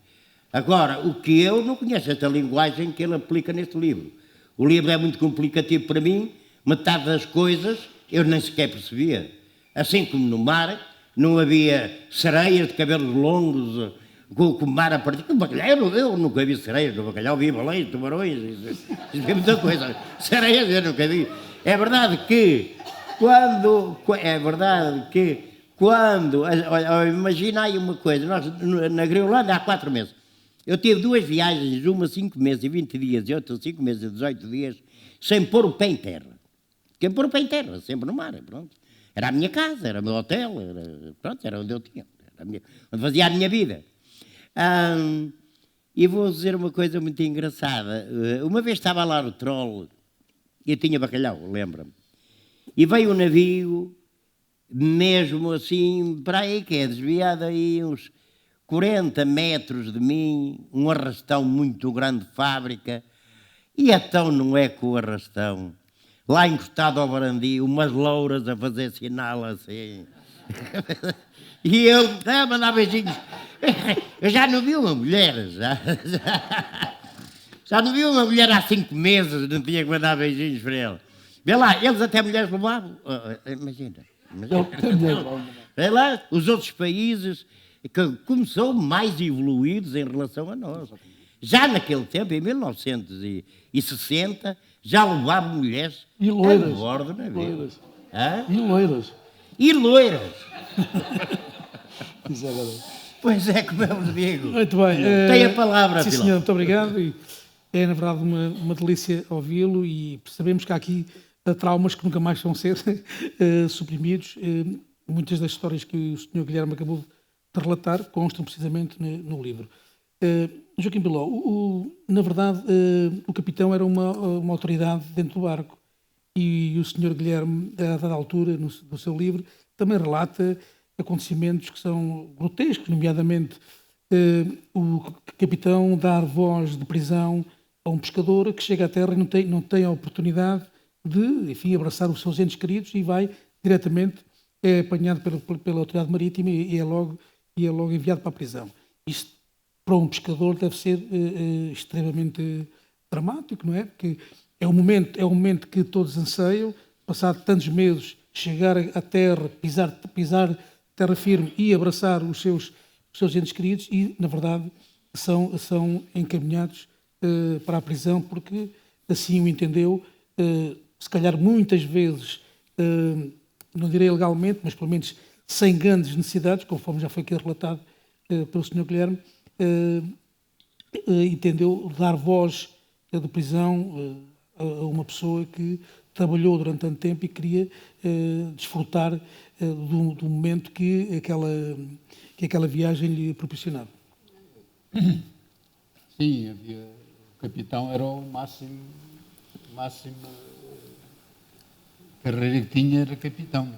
Agora, o que eu não conheço esta linguagem que ele aplica neste livro. O livro é muito complicativo para mim, metade das coisas eu nem sequer percebia. Assim como no mar, não havia sereias de cabelos longos, com o mar a partir. O bacalhau, eu nunca vi sereias no bacalhau, vi baleias, tubarões, isso é muita coisa. Sereias eu nunca vi. É verdade que olha, imagina aí uma coisa, nós na Griolândia há 4 meses, eu tive 2 viagens, uma 5 meses e 20 dias e outra 5 meses e 18 dias, sem pôr o pé em terra. Quem pôr o pé em terra, sempre no mar, pronto. Era a minha casa, era o meu hotel, era onde eu tinha, onde fazia a minha vida. E vou dizer uma coisa muito engraçada. Uma vez estava lá no Troll, e tinha bacalhau, lembra-me. E veio um navio, mesmo assim, para aí, que é desviado aí uns 40 metros de mim, um arrastão muito grande de fábrica, e então não é com o arrastão, lá encostado ao barandio, umas louras a fazer sinal assim. E eu a mandar beijinhos. Eu já não vi uma mulher, já não vi uma mulher há 5 meses, não tinha que mandar beijinhos para ela. Vê lá, eles até mulheres levavam. Imagina. Vê lá, os outros países que são mais evoluídos em relação a nós. Já naquele tempo, em 1960, já levavam mulheres E loiras. a bordo na vida. E loiras. E loiras. Isso é verdade. Pois é, como eu vos digo. Muito bem. Tem a palavra, Sim, Pilar. senhor, muito obrigado. E é, na verdade, uma delícia ouvi-lo e sabemos que há aqui traumas que nunca mais vão ser suprimidos. Muitas das histórias que o senhor Guilherme acabou de relatar constam precisamente no livro. Joaquim Piló, na verdade, o capitão era uma autoridade dentro do barco e o senhor Guilherme, a dada altura, no seu livro, também relata acontecimentos que são grotescos, nomeadamente o capitão dar voz de prisão a um pescador que chega à terra e não tem a oportunidade de, enfim, abraçar os seus entes queridos e vai diretamente apanhado pela autoridade marítima e é logo enviado para a prisão. Isto, para um pescador, deve ser extremamente dramático, não é? Porque é um momento que todos anseiam, passado tantos meses, chegar à terra, pisar terra firme e abraçar os seus entes queridos e, na verdade, são encaminhados para a prisão porque assim o entendeu, se calhar muitas vezes, não direi legalmente, mas pelo menos sem grandes necessidades, conforme já foi aqui relatado pelo Sr. Guilherme, entendeu dar voz de prisão a uma pessoa que trabalhou durante tanto tempo e queria desfrutar do momento que aquela viagem lhe proporcionava. Sim, o capitão era o máximo carreira que tinha, era capitão.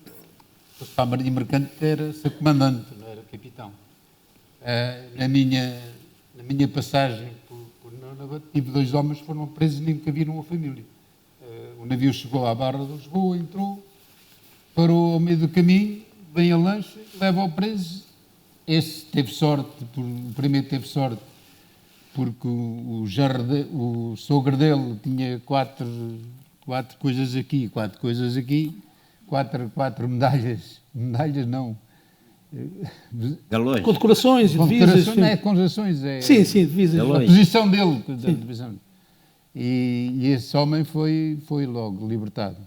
Se fosse para a Marinha Mercante era ser comandante, não era capitão. Na minha passagem por Nova, tive 2 homens que foram presos e nem nunca viram a família. O navio chegou à Barra de Lisboa, entrou, parou ao meio do caminho, vem a lancha, leva ao preso. Esse teve sorte, o primeiro teve sorte, porque o sogro dele tinha 4 coisas aqui, 4 coisas aqui, 4 medalhas não. Galões. Condecorações e divisas. Não é condecorações, é Sim, divisas. a posição dele. E esse homem foi logo libertado.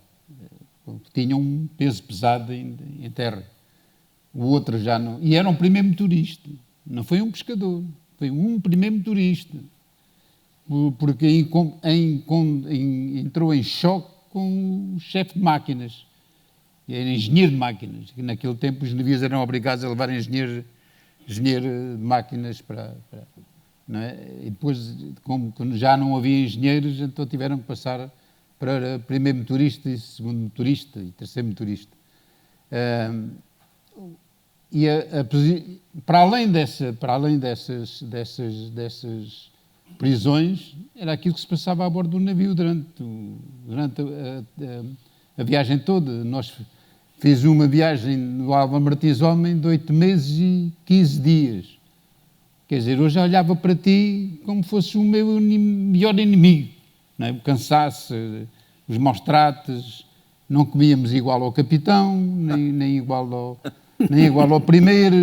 Tinha um peso pesado em terra. O outro já não. E era um primeiro motorista. Não foi um pescador. Foi um primeiro motorista. Porque entrou em choque com o chefe de máquinas. Era engenheiro de máquinas. Naquele tempo os navios eram obrigados a levar engenheiro de máquinas para não é? E depois, como já não havia engenheiros, então tiveram que passar para primeiro motorista e segundo motorista e terceiro motorista. Para além dessas prisões, era aquilo que se passava a bordo do navio durante a viagem toda. Nós fizemos uma viagem no Álvaro Martins Homem de 8 meses e 15 dias. Quer dizer, eu já olhava para ti como fosse o meu melhor inimigo. Não é? O cansaço, os maus tratos, não comíamos igual ao capitão, nem igual ao primeiro,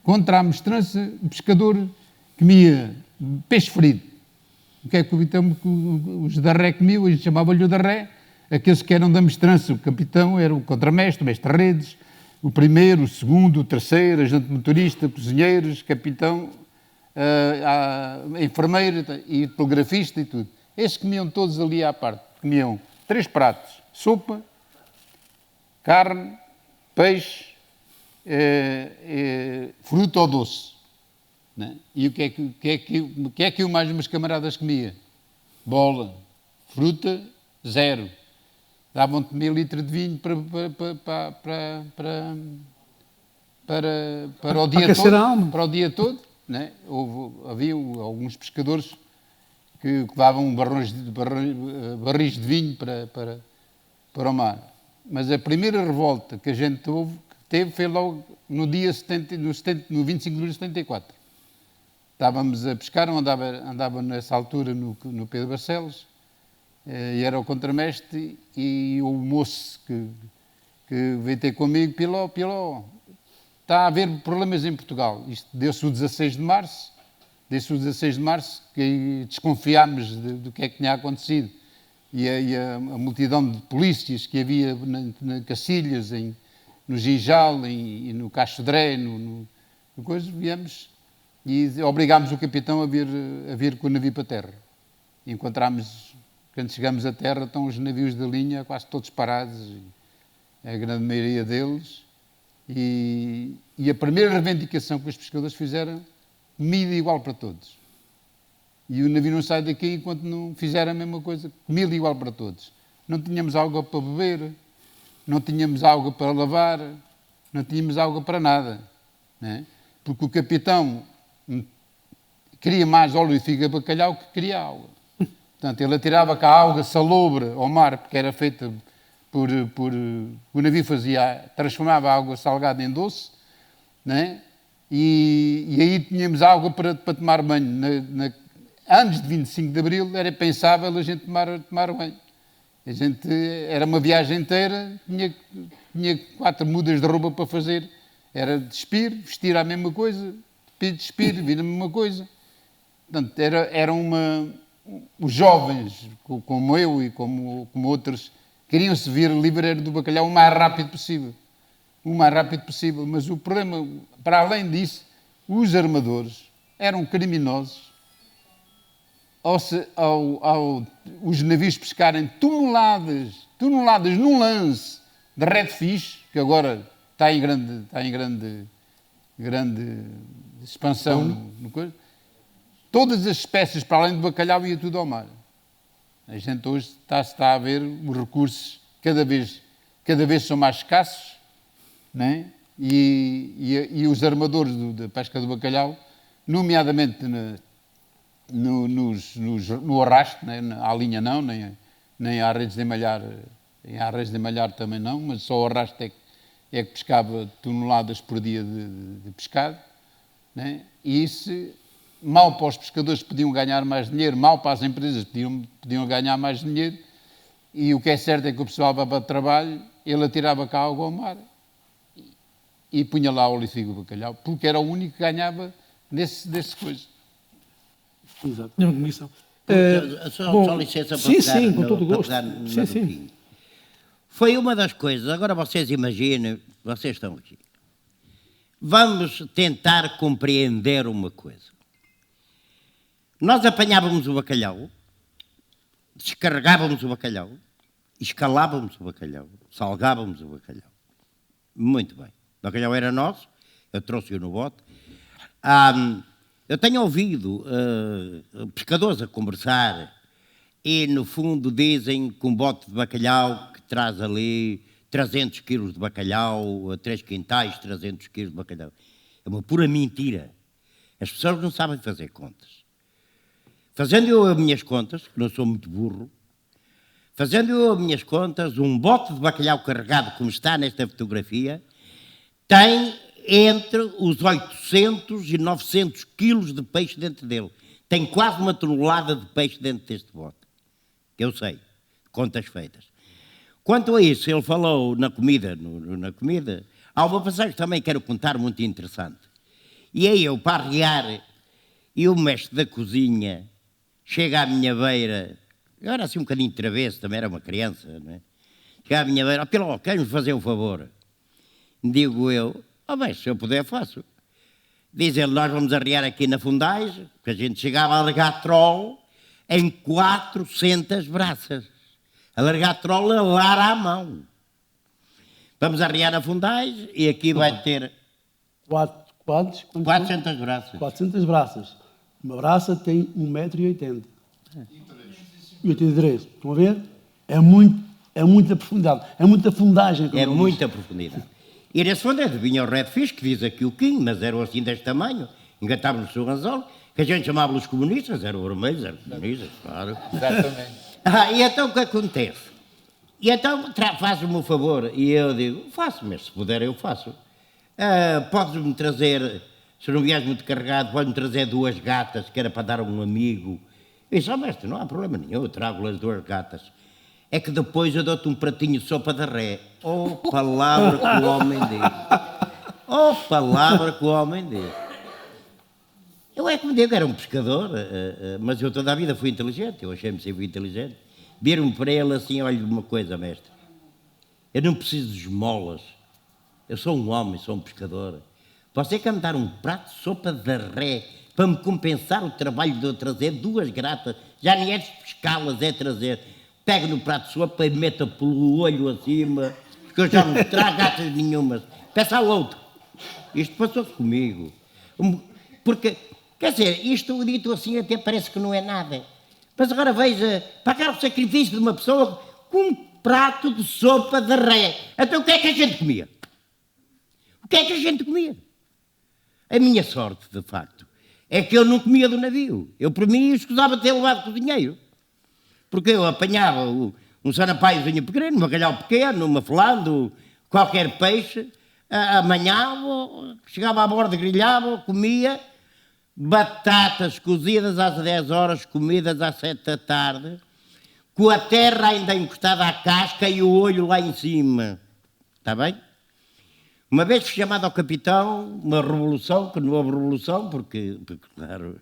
contra a mestrança, o pescador comia peixe ferido. O que é que o capitão, os darré comiam? A gente chamava-lhe o darré. Aqueles que eram da mestrança, o capitão era o contramestre, o mestre-redes, o primeiro, o segundo, o terceiro, agente motorista, cozinheiros, capitão, a enfermeira e telegrafista e tudo. Esses comiam todos ali à parte. Comiam 3 pratos, sopa, carne, peixe, fruta ou doce. Né? E o que é que eu mais meus camaradas comia? Bola, fruta, 0. Davam-te meio litro de vinho para o dia aquecer a todo. alma. Para o dia todo. Né? Havia alguns pescadores que davam barris de vinho para o mar. Mas a primeira revolta que a gente teve foi logo no dia 25 de julho de 74. Estávamos a pescar, andava nessa altura no Pedro Barcelos, e era o contramestre, e o moço que veio ter comigo, Piló, está a haver problemas em Portugal. Isto deu-se o 16 de março, que aí desconfiámos do que é que tinha acontecido. E a multidão de polícias que havia na Cacilhas, no Ginjal e no Cacho Dré, no coisa, viemos e obrigámos o capitão a vir com o navio para a terra. Encontramos, quando chegamos à terra, estão os navios da linha quase todos parados, a grande maioria deles, e a primeira reivindicação que os pescadores fizeram, comida igual para todos. E o navio não sai daqui enquanto não fizer a mesma coisa, comida igual para todos. Não tínhamos água para beber, não tínhamos água para lavar, não tínhamos água para nada. Né? Porque o capitão queria mais óleo e figa de bacalhau que queria água. Portanto, ele atirava cá a água salobra ao mar, porque era feita o navio transformava a água salgada em doce, né? E aí tínhamos água para tomar banho. Antes de 25 de Abril era pensável a gente tomar banho. Era uma viagem inteira, tinha 4 mudas de roupa para fazer. Era despir, vestir a mesma coisa, despir, vir a mesma coisa. Portanto, os jovens, como eu e como outros, queriam-se vir livreiro do bacalhau o mais rápido possível. Mas o problema, para além disso, os armadores eram criminosos os navios pescarem toneladas num lance de redfish, que agora está em grande expansão no coisa. Todas as espécies, para além do bacalhau, ia tudo ao mar. A gente hoje está a ver os recursos cada vez são mais escassos, né? E os armadores da pesca do bacalhau, nomeadamente no arrasto, né? À linha não, nem à redes de malhar, à redes de malhar também não, mas só o arrasto é que pescava toneladas por dia de pescado, né? E isso, mal para os pescadores podiam ganhar mais dinheiro, mal para as empresas podiam ganhar mais dinheiro, e o que é certo é que o pessoal vai para o trabalho, ele atirava cá água ao mar e punha lá o lifigo do bacalhau, porque era o único que ganhava desse coisa. Exato. Tinha uma comissão. Só licença para sim, com todo o gosto. Sim. Foi uma das coisas, agora vocês imaginem, vocês estão aqui. Vamos tentar compreender uma coisa. Nós apanhávamos o bacalhau, descarregávamos o bacalhau, escalávamos o bacalhau, salgávamos o bacalhau. Muito bem. O bacalhau era nosso, eu trouxe-o no bote. Eu tenho ouvido pescadores a conversar e, no fundo, dizem que um bote de bacalhau que traz ali 300 quilos de bacalhau, 3 quintais, 300 quilos de bacalhau. É uma pura mentira. As pessoas não sabem fazer contas. Fazendo eu as minhas contas, que não sou muito burro, fazendo eu as minhas contas, um bote de bacalhau carregado, como está nesta fotografia, tem entre os 800 e 900 quilos de peixe dentro dele. Tem quase 1 tonelada de peixe dentro deste bote. Eu sei, contas feitas. Quanto a isso, ele falou na comida, há uma passagem que também quero contar muito interessante. E aí eu para arriar, e o mestre da cozinha chega à minha beira, eu era assim um bocadinho travesso, também era uma criança, não é? Chega à minha beira, Piló, queres-me fazer um favor? Digo eu, bem, se eu puder faço. Diz ele, nós vamos arriar aqui na Fundais, que a gente chegava a largar troll em 400 braças. A largar troll a lar à mão. Vamos arriar na Fundais e aqui vai ter Quantos? 400 braças. 400 braças. Uma braça tem 1,80 m. E 83. Estão a ver? É muita profundidade. É muita fundagem. É muita profundidade. E nesse fundo vinha o Red Fish, que diz aqui o King, mas eram assim deste tamanho. Engatavam-nos no seu anzol, que a gente chamava-los comunistas, eram vermelhos, eram comunistas, claro. Exatamente. E então o que acontece? E então faz-me um favor, e eu digo, faço, mas se puder eu faço. Podes-me trazer, se não vieres muito carregado, podes-me trazer 2 gatas, que era para dar a um amigo. Eu disse, mestre, não há problema nenhum, eu trago-lhe as 2 gatas. É que depois eu dou-te um pratinho de sopa de ré. Oh, palavra que o homem diz. Oh, palavra que o homem diz. Eu é que me digo, era um pescador, mas eu toda a vida fui inteligente, eu achei-me sempre inteligente. Viro-me para ele assim, olha uma coisa, mestre, eu não preciso de esmolas, eu sou um homem, sou um pescador. Você quer me dar um prato de sopa de ré para me compensar o trabalho de eu trazer 2 gratas, já nem é de pescá-las, é trazer. Pego no prato de sopa e meto pelo olho acima, porque eu já não trago gatas nenhumas. Peça ao outro. Isto passou-se comigo. Porque, quer dizer, isto dito assim até parece que não é nada. Mas agora veja, pagar o sacrifício de uma pessoa com um prato de sopa de ré. Então o que é que a gente comia? O que é que a gente comia? A minha sorte, de facto, é que eu não comia do navio. Eu, por mim, escusava de ter levado cozinheiro. Porque eu apanhava um sanapaiozinho pequeno, um bacalhau pequeno, uma flando, qualquer peixe, amanhava, chegava à borda, grelhava, comia, batatas cozidas às 10 horas, comidas às 7 da tarde, com a terra ainda encostada à casca e o olho lá em cima. Está bem? Uma vez fui chamado ao capitão, uma revolução, que não houve revolução, porque claro,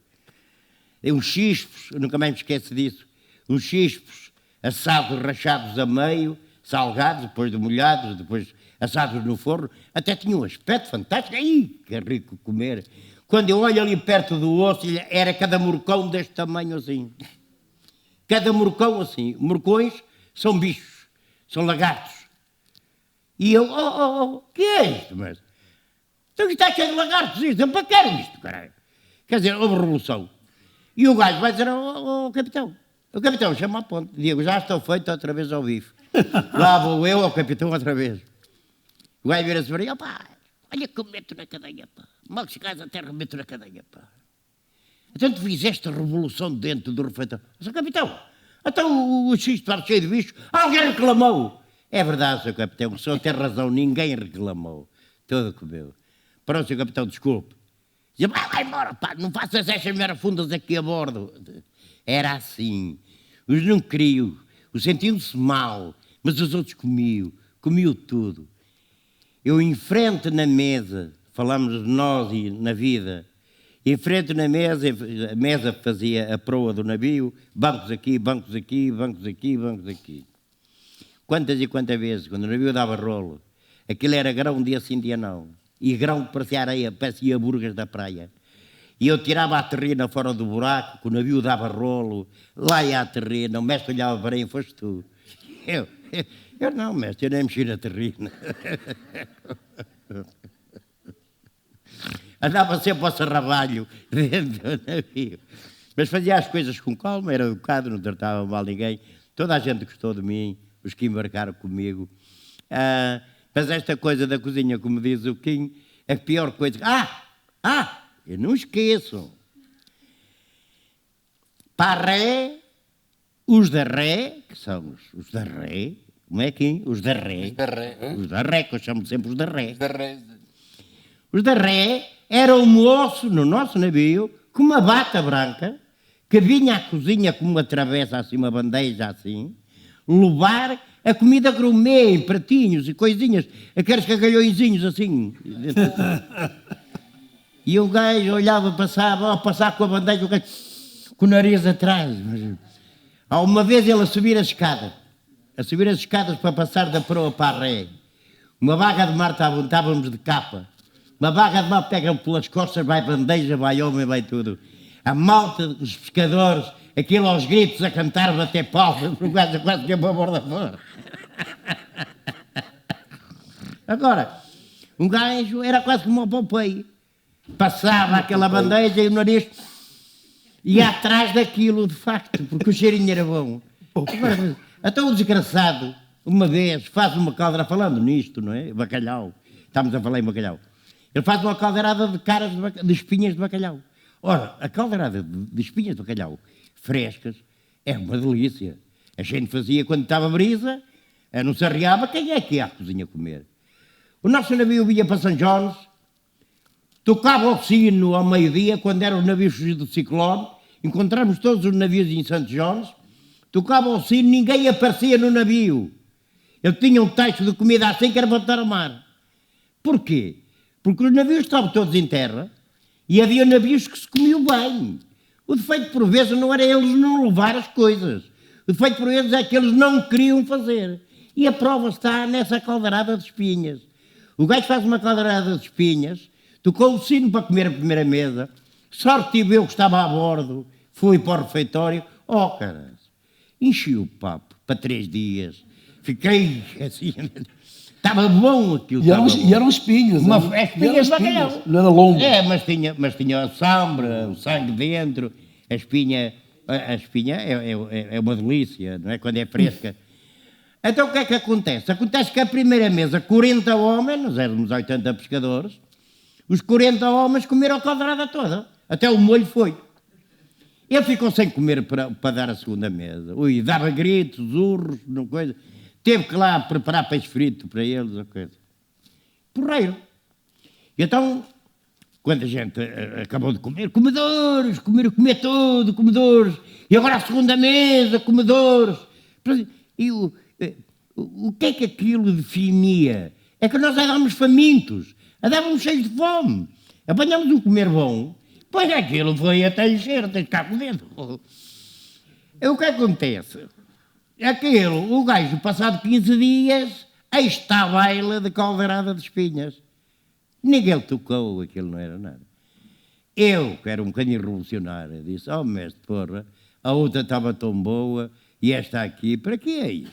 uns chispos, eu nunca mais me esqueço disso, uns chispos assados, rachados a meio, salgados, depois de molhados, depois assados no forno, até tinha um aspecto fantástico. Ai, que rico comer. Quando eu olho ali perto do osso, era cada morcão deste tamanho assim. Cada morcão assim. Morcões são bichos, são lagartos. E eu, que é isto, mas? Então está cheio de lagartos, isto, para que era isto, caralho? Quer dizer, houve revolução. E o gajo vai dizer ao capitão. O capitão chama a ponte. Digo, já estou feito outra vez ao bife. Lá vou eu ao capitão outra vez. O gajo vira-se para mim, pá, olha que eu meto na cadeia, pá. Mal chegares à terra, meto na cadeia, pá. Então tu fizeste a revolução dentro do refeitório. Mas, capitão, então o X está cheio de bichos. Alguém reclamou. É verdade, Sr. Capitão, o senhor tem razão, ninguém reclamou. Todo comeu. Pronto, Sr. Capitão, desculpe. Dizia, vai embora, pá, não faças estas merafundas aqui a bordo. Era assim. Os não queriam, os sentiam-se mal, mas os outros comiam tudo. Eu em frente na mesa, falamos de nós e na vida, em frente na mesa, a mesa fazia a proa do navio, bancos aqui, bancos aqui, bancos aqui, bancos aqui. Quantas e quantas vezes, quando o navio dava rolo, aquilo era grão dia sim, dia não, e grão que parecia areia, parecia burgas da praia. E eu tirava a terrina fora do buraco, que o navio dava rolo, lá ia a terrina, o mestre olhava para mim, foste tu. Eu não, mestre, eu nem mexi na terrina. Andava sempre ao sarrabalho dentro do navio. Mas fazia as coisas com calma, era educado, não tratava mal ninguém. Toda a gente gostou de mim, os que embarcaram comigo. Mas esta coisa da cozinha, como diz o Kim, é a pior coisa. Eu não esqueço. Para ré, os da ré, que são os da ré, como é que? Os da ré. Os da ré, que eu chamo sempre os da ré. Os da ré era um moço no nosso navio com uma bata branca que vinha à cozinha com uma travessa assim, uma bandeja assim, levar a comida gourmet em pratinhos e coisinhas, aqueles cagalhõezinhos assim. E o gajo olhava, passava, ao passar com a bandeja, o gajo com o nariz atrás. Há uma vez ele a subir as escadas para passar da proa para a ré. Uma vaga de mar, estávamos de capa. Uma vaga de mar pega-me pelas costas, vai bandeja, vai homem, vai tudo. A malta dos pescadores, aquilo aos gritos, a cantar, bater palmas, o gajo quase que ia para a borda fora. Agora, um gajo era quase como o Popeye. Passava aquela bandeja e o nariz ia atrás daquilo, de facto, porque o cheirinho era bom. Agora, até o desgraçado, uma vez, faz uma caldeirada, falando nisto, não é? Bacalhau. Estamos a falar em bacalhau. Ele faz uma caldeirada de caras de espinhas de bacalhau. Ora, a caldeirada de espinhas de bacalhau frescas é uma delícia. A gente fazia quando estava brisa, não se arriava, quem é que ia à cozinha comer? O nosso navio vinha para São Jones, tocava o sino ao meio-dia, quando eram os navios fugidos do ciclone, encontramos todos os navios em Santo Jones, tocava o sino, ninguém aparecia no navio. Ele tinha um tacho de comida assim que era para botar ao mar. Porquê? Porque os navios estavam todos em terra e havia navios que se comiam bem. O defeito por vezes não era eles não levar as coisas. O defeito por vezes é que eles não queriam fazer. E a prova está nessa caldeirada de espinhas. O gajo faz uma caldeirada de espinhas, tocou o sino para comer a primeira mesa, sorte tive eu que estava a bordo, fui para o refeitório, caras, enchi o papo para 3 dias, fiquei assim, estava bom aquilo. E eram espinhas. Espinhas de bacalhau. Não era longo. Mas tinha a sombra, o sangue dentro, a espinha é uma delícia, não é? Quando é fresca. Então o que é que acontece? Acontece que a primeira mesa, 40 homens, nós éramos 80 pescadores, os 40 homens comeram a caldeirada toda. Até o molho foi. Ele ficou sem comer para dar a segunda mesa. Ui, dava gritos, urros, não coisa. Teve que lá preparar peixe frito para eles, a coisa. Porreiro. E então, quando a gente acabou de comer, comedores, comer tudo, comedores. E agora a segunda mesa, comedores. E o que é que aquilo definia? É que nós andávamos famintos, andávamos cheios de fome. Apanhámos um comer bom, pois aquilo foi até encher, até ficar com dentro. E o que acontece? O gajo, passado 15 dias, aí está a baila de caldeirada de espinhas. Ninguém tocou, aquilo não era nada. Eu, que era um bocadinho revolucionário, disse, mestre, porra, a outra estava tão boa e esta aqui, para que é isso?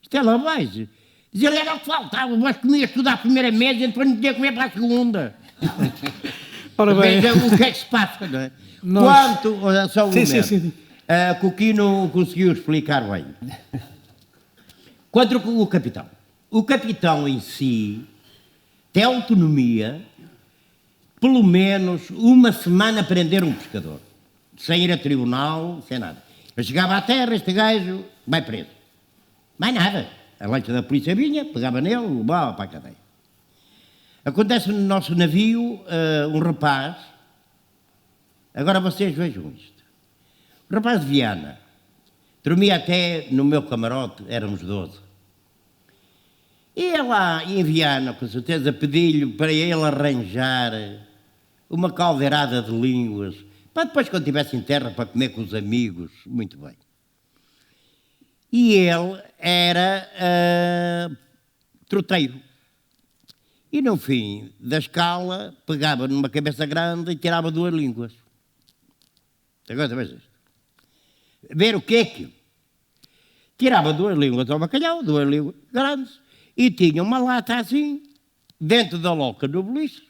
Isto é lá abaixo. Dizia-lhe, era o que faltava, mas comias tudo à primeira mesa e depois não podia comer para a segunda. Ora bem. Veja o que é que se passa, não é? Só um momento. Sim. Que o Quino conseguiu explicar bem. Quanto o capitão. O capitão em si tem autonomia, pelo menos uma semana prender um pescador. Sem ir a tribunal, sem nada. Eu chegava à terra, este gajo vai preso. Mais nada. A lancha da polícia vinha, pegava nele, levava para a cadeia. Acontece no nosso navio um rapaz, agora vocês vejam isto. Um rapaz de Viana, dormia até no meu camarote, éramos 12. E lá em Viana, com certeza, pedi-lhe para ele arranjar uma caldeirada de línguas, para depois, quando estivesse em terra, para comer com os amigos, muito bem. E ele era troteiro. E no fim da escala, pegava numa cabeça grande e tirava 2 línguas. Agora veja isto. Ver o que é que? Tirava 2 línguas ao bacalhau, 2 línguas grandes, e tinha uma lata assim, dentro da loca do beliche,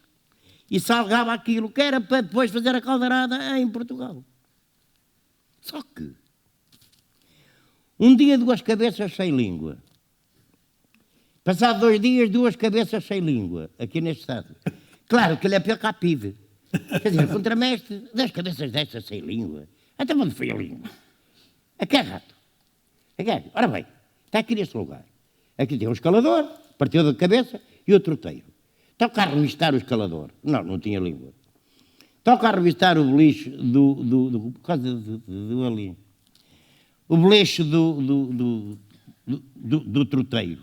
e salgava aquilo que era para depois fazer a caldeirada em Portugal. Só que um dia 2 cabeças sem língua. Passado 2 dias, 2 cabeças sem língua, aqui neste estado. Claro que ele é pior que a PIDE. Quer dizer, contramestre, 2 cabeças destas sem língua. Até onde foi a língua? Aqui é rato. Ora bem, está aqui neste lugar. Aqui tem um escalador, partiu da cabeça, e o troteiro. Toca a revistar o escalador. Não tinha língua. Toca a revistar o beliche do ali. O beliche do troteiro.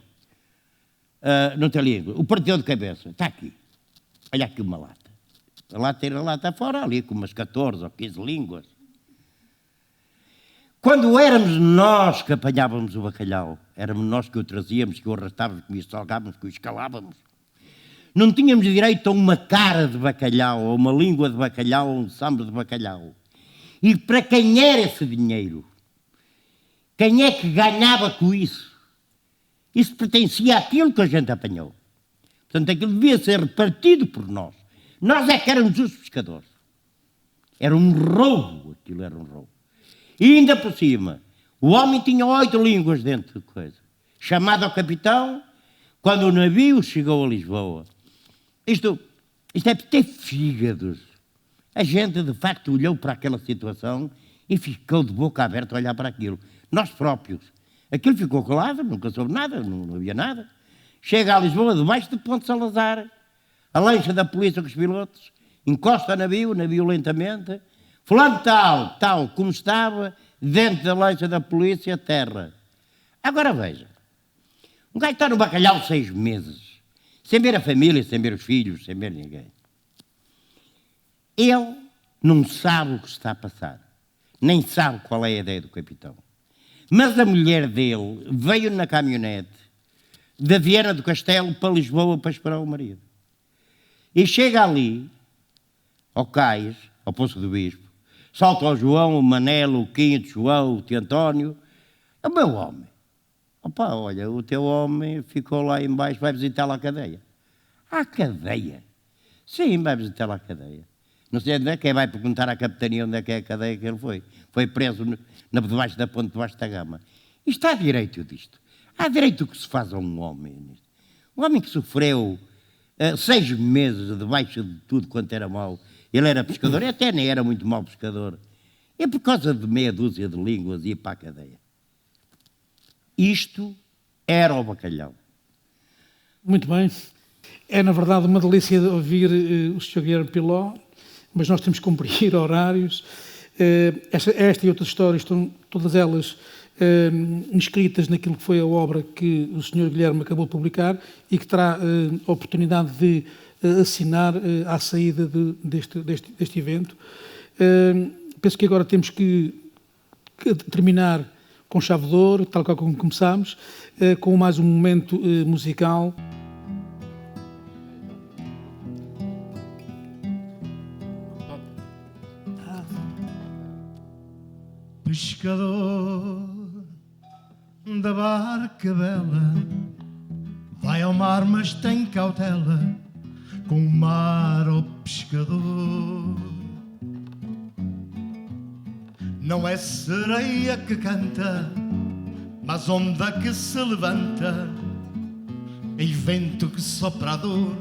Não tem língua. O partidor de cabeça. Está aqui. Olha aqui uma lata. lá tira lá até fora, ali com umas 14 ou 15 línguas. Quando éramos nós que apanhávamos o bacalhau, éramos nós que o trazíamos, que o arrastávamos, que o salgávamos, que o escalávamos, não tínhamos direito a uma cara de bacalhau, a uma língua de bacalhau, a um sambo de bacalhau. E para quem era esse dinheiro? Quem é que ganhava com isso? Isso pertencia àquilo que a gente apanhou. Portanto, aquilo devia ser repartido por nós. Nós é que éramos os pescadores. Era um roubo, aquilo era um roubo. E ainda por cima, o homem tinha 8 línguas dentro de coisa. Chamado ao capitão, quando o navio chegou a Lisboa. Isto é por ter fígados. A gente, de facto, olhou para aquela situação e ficou de boca aberta a olhar para aquilo. Nós próprios. Aquilo ficou colado, nunca soube nada, não havia nada. Chega a Lisboa, debaixo de Ponte Salazar, a lancha da polícia com os pilotos, encosta o navio lentamente, fulano tal, como estava, dentro da lancha da polícia, terra. Agora veja, um gajo está no bacalhau 6 meses, sem ver a família, sem ver os filhos, sem ver ninguém. Ele não sabe o que está a passar, nem sabe qual é a ideia do capitão. Mas a mulher dele veio na caminhonete da Viana do Castelo para Lisboa para esperar o marido. E chega ali, ao cais, ao Poço do Bispo, salta ao João, o Manelo, o Quinto, o João, o tio António. O meu homem. Opa, olha, o teu homem ficou lá embaixo, vai visitar lá a cadeia. À cadeia? Sim, vai visitar lá a cadeia. Não sei onde é, quem vai perguntar à capitania onde é que é a cadeia que ele foi. Foi preso debaixo da ponte, debaixo da gama. Isto há direito disto. Há direito que se faz a um homem nisto. Um homem que sofreu 6 meses debaixo de tudo quanto era mau. Ele era pescador, e até nem era muito mau pescador. É por causa de meia dúzia de línguas ia para a cadeia. Isto era o bacalhau. Muito bem. É, na verdade, uma delícia de ouvir o Sr. Guilherme Piló, mas nós temos que cumprir horários. Esta e outras histórias estão todas elas inscritas naquilo que foi a obra que o Sr. Guilherme acabou de publicar e que terá a oportunidade de assinar à saída deste evento. Penso que agora temos que terminar com chave de ouro, tal qual como começámos, com mais um momento musical. Pescador da barca bela, vai ao mar mas tem cautela, com o mar ao pescador. Não é sereia que canta, mas onda que se levanta, é vento que sopra a dor.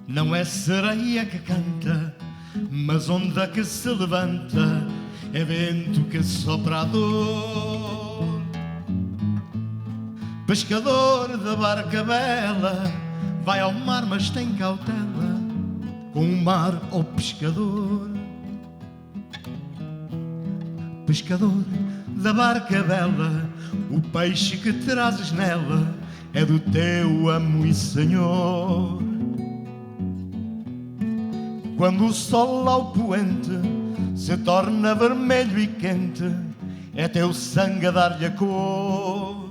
Não é sereia que canta, mas onda que se levanta, é vento que sopra a dor. Pescador da barca bela, vai ao mar mas tem cautela, com o mar ao pescador. Pescador da barca bela, o peixe que trazes nela é do teu amo e senhor. Quando o sol ao poente se torna vermelho e quente, é teu sangue a dar-lhe a cor.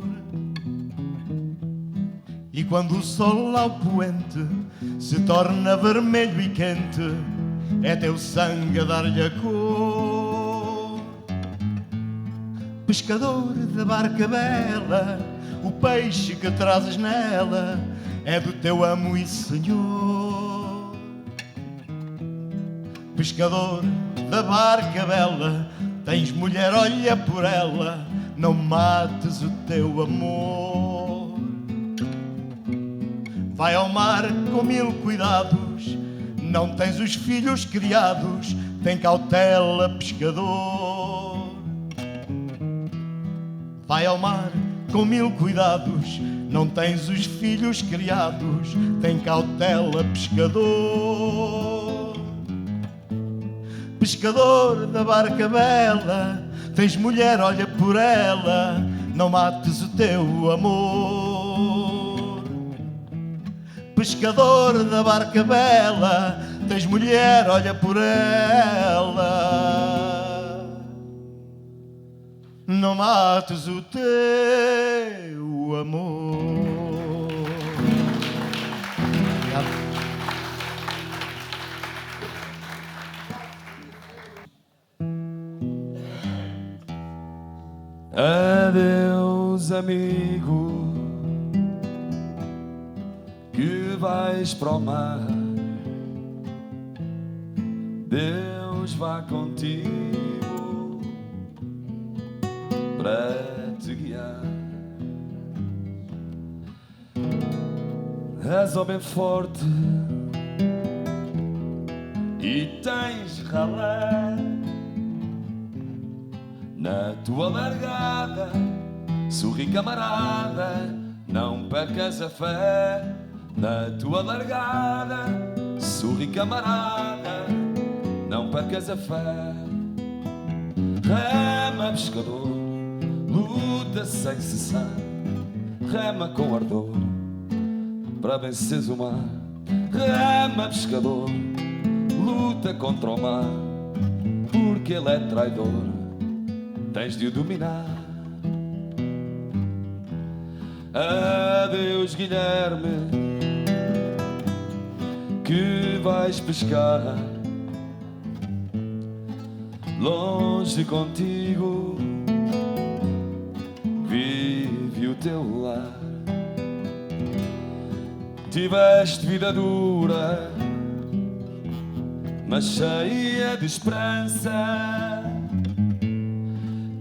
E quando o sol ao poente se torna vermelho e quente, é teu sangue a dar-lhe a cor. Pescador da barca bela, o peixe que trazes nela é do teu amo e senhor. Pescador da barca bela, tens mulher, olha por ela, não mates o teu amor. Vai ao mar com 1000 cuidados, não tens os filhos criados, tem cautela, pescador. Vai ao mar com 1000 cuidados, não tens os filhos criados, tem cautela, pescador. Pescador da barca bela, tens mulher, olha por ela, não mates o teu amor. pescador da barca bela, tens mulher, olha por ela. Não mates o teu amor. Obrigado. Adeus, amigo, que vais para o mar. Deus vá contigo para te guiar. És homem forte e tens ralé na tua largada. Sorri, camarada, não percas a fé. Na tua largada, sorri, camarada, não percas a fé. Rema, pescador, luta sem cessar. Rema com ardor para venceres o mar. Rema, pescador, luta contra o mar, porque ele é traidor, tens de o dominar. Adeus, Guilherme, que vais pescar. Longe contigo vive o teu lar. Tiveste vida dura, mas cheia de esperança.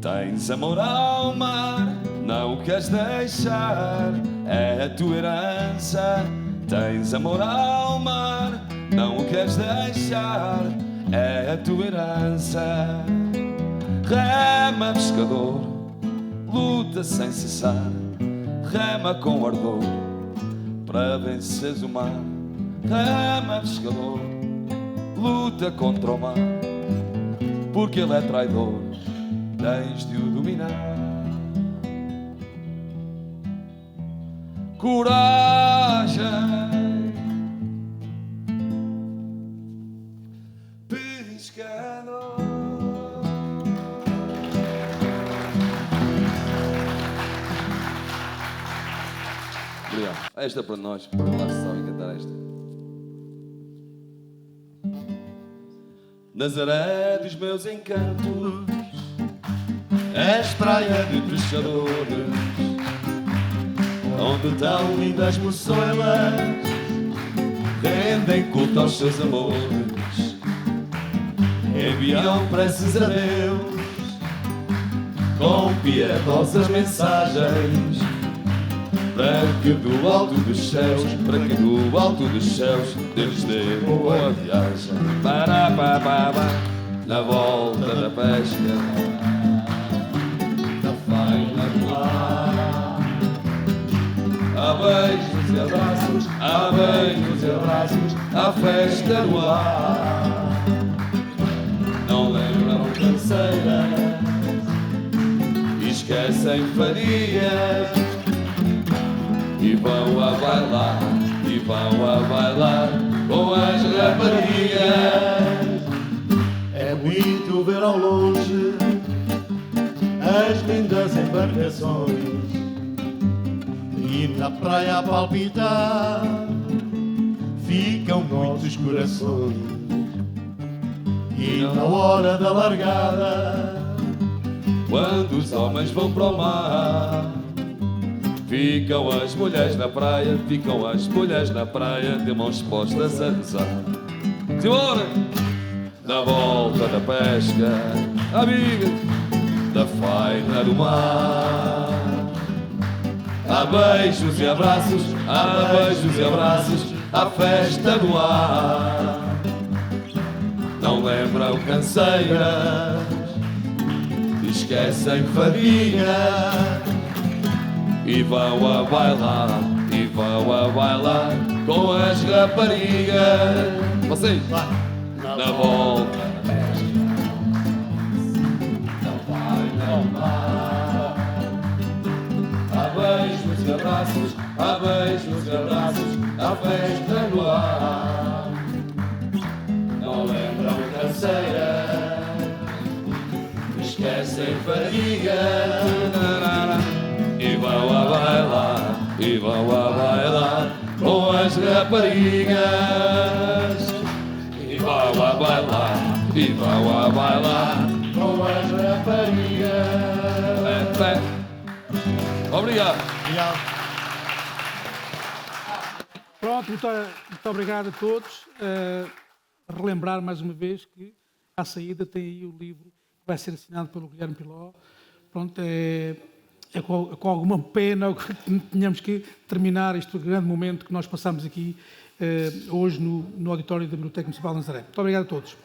Tens amor ao mar, não o queres deixar, é a tua herança. Tens amor ao mar, não o queres deixar, é a tua herança. Rema, pescador, luta sem cessar. Rema com ardor para venceres o mar. Rema, pescador, luta contra o mar, porque ele é traidor, tens de o dominar. Coragem, pescador. Obrigado. Esta é para nós, para lá se sabem cantar esta. Nazaré dos meus encantos, és praia de pescadores, onde tão lindas moçoilas rendem culto aos seus amores, enviam preces a Deus com piedosas mensagens, para que do alto dos céus, para que do alto dos céus Deus dê boa viagem. Parapapapa, na volta da pesca, da faina do mar. Há beijos e abraços, há beijos e abraços, há festa no ar. Não lembram canseiras, esquecem fadigas, e vão a bailar, e vão a bailar com as raparigas. É bonito ver ao longe as lindas embarcações, e na praia a palpitar ficam muitos corações. E na hora da largada, quando os homens vão para o mar, ficam as mulheres na praia, ficam as mulheres na praia, de mãos postas a rezar. Simbora! Na volta da pesca, amiga, da faina do mar. Há beijos e abraços, há beijos e abraços, há festa no ar. Não lembram canseiras, esquecem fadigas, e vão a bailar, e vão a bailar com as raparigas. Vocês, na volta da pesca, da faina do mar. Há beijos beijos, abraços, há beijos, abraços, há festa no ar. Não lembram canseira, esquecem fadiga e vão a bailar, e vão a bailar com as raparigas. E vão a bailar, e vão a bailar com as raparigas. Obrigado. Pronto, muito obrigado a todos. Relembrar mais uma vez que à saída tem aí o livro que vai ser assinado pelo Guilherme Piló. Pronto, é com alguma pena que tenhamos que terminar este grande momento que nós passamos aqui hoje no auditório da Biblioteca Municipal de Nazaré. Muito obrigado a todos.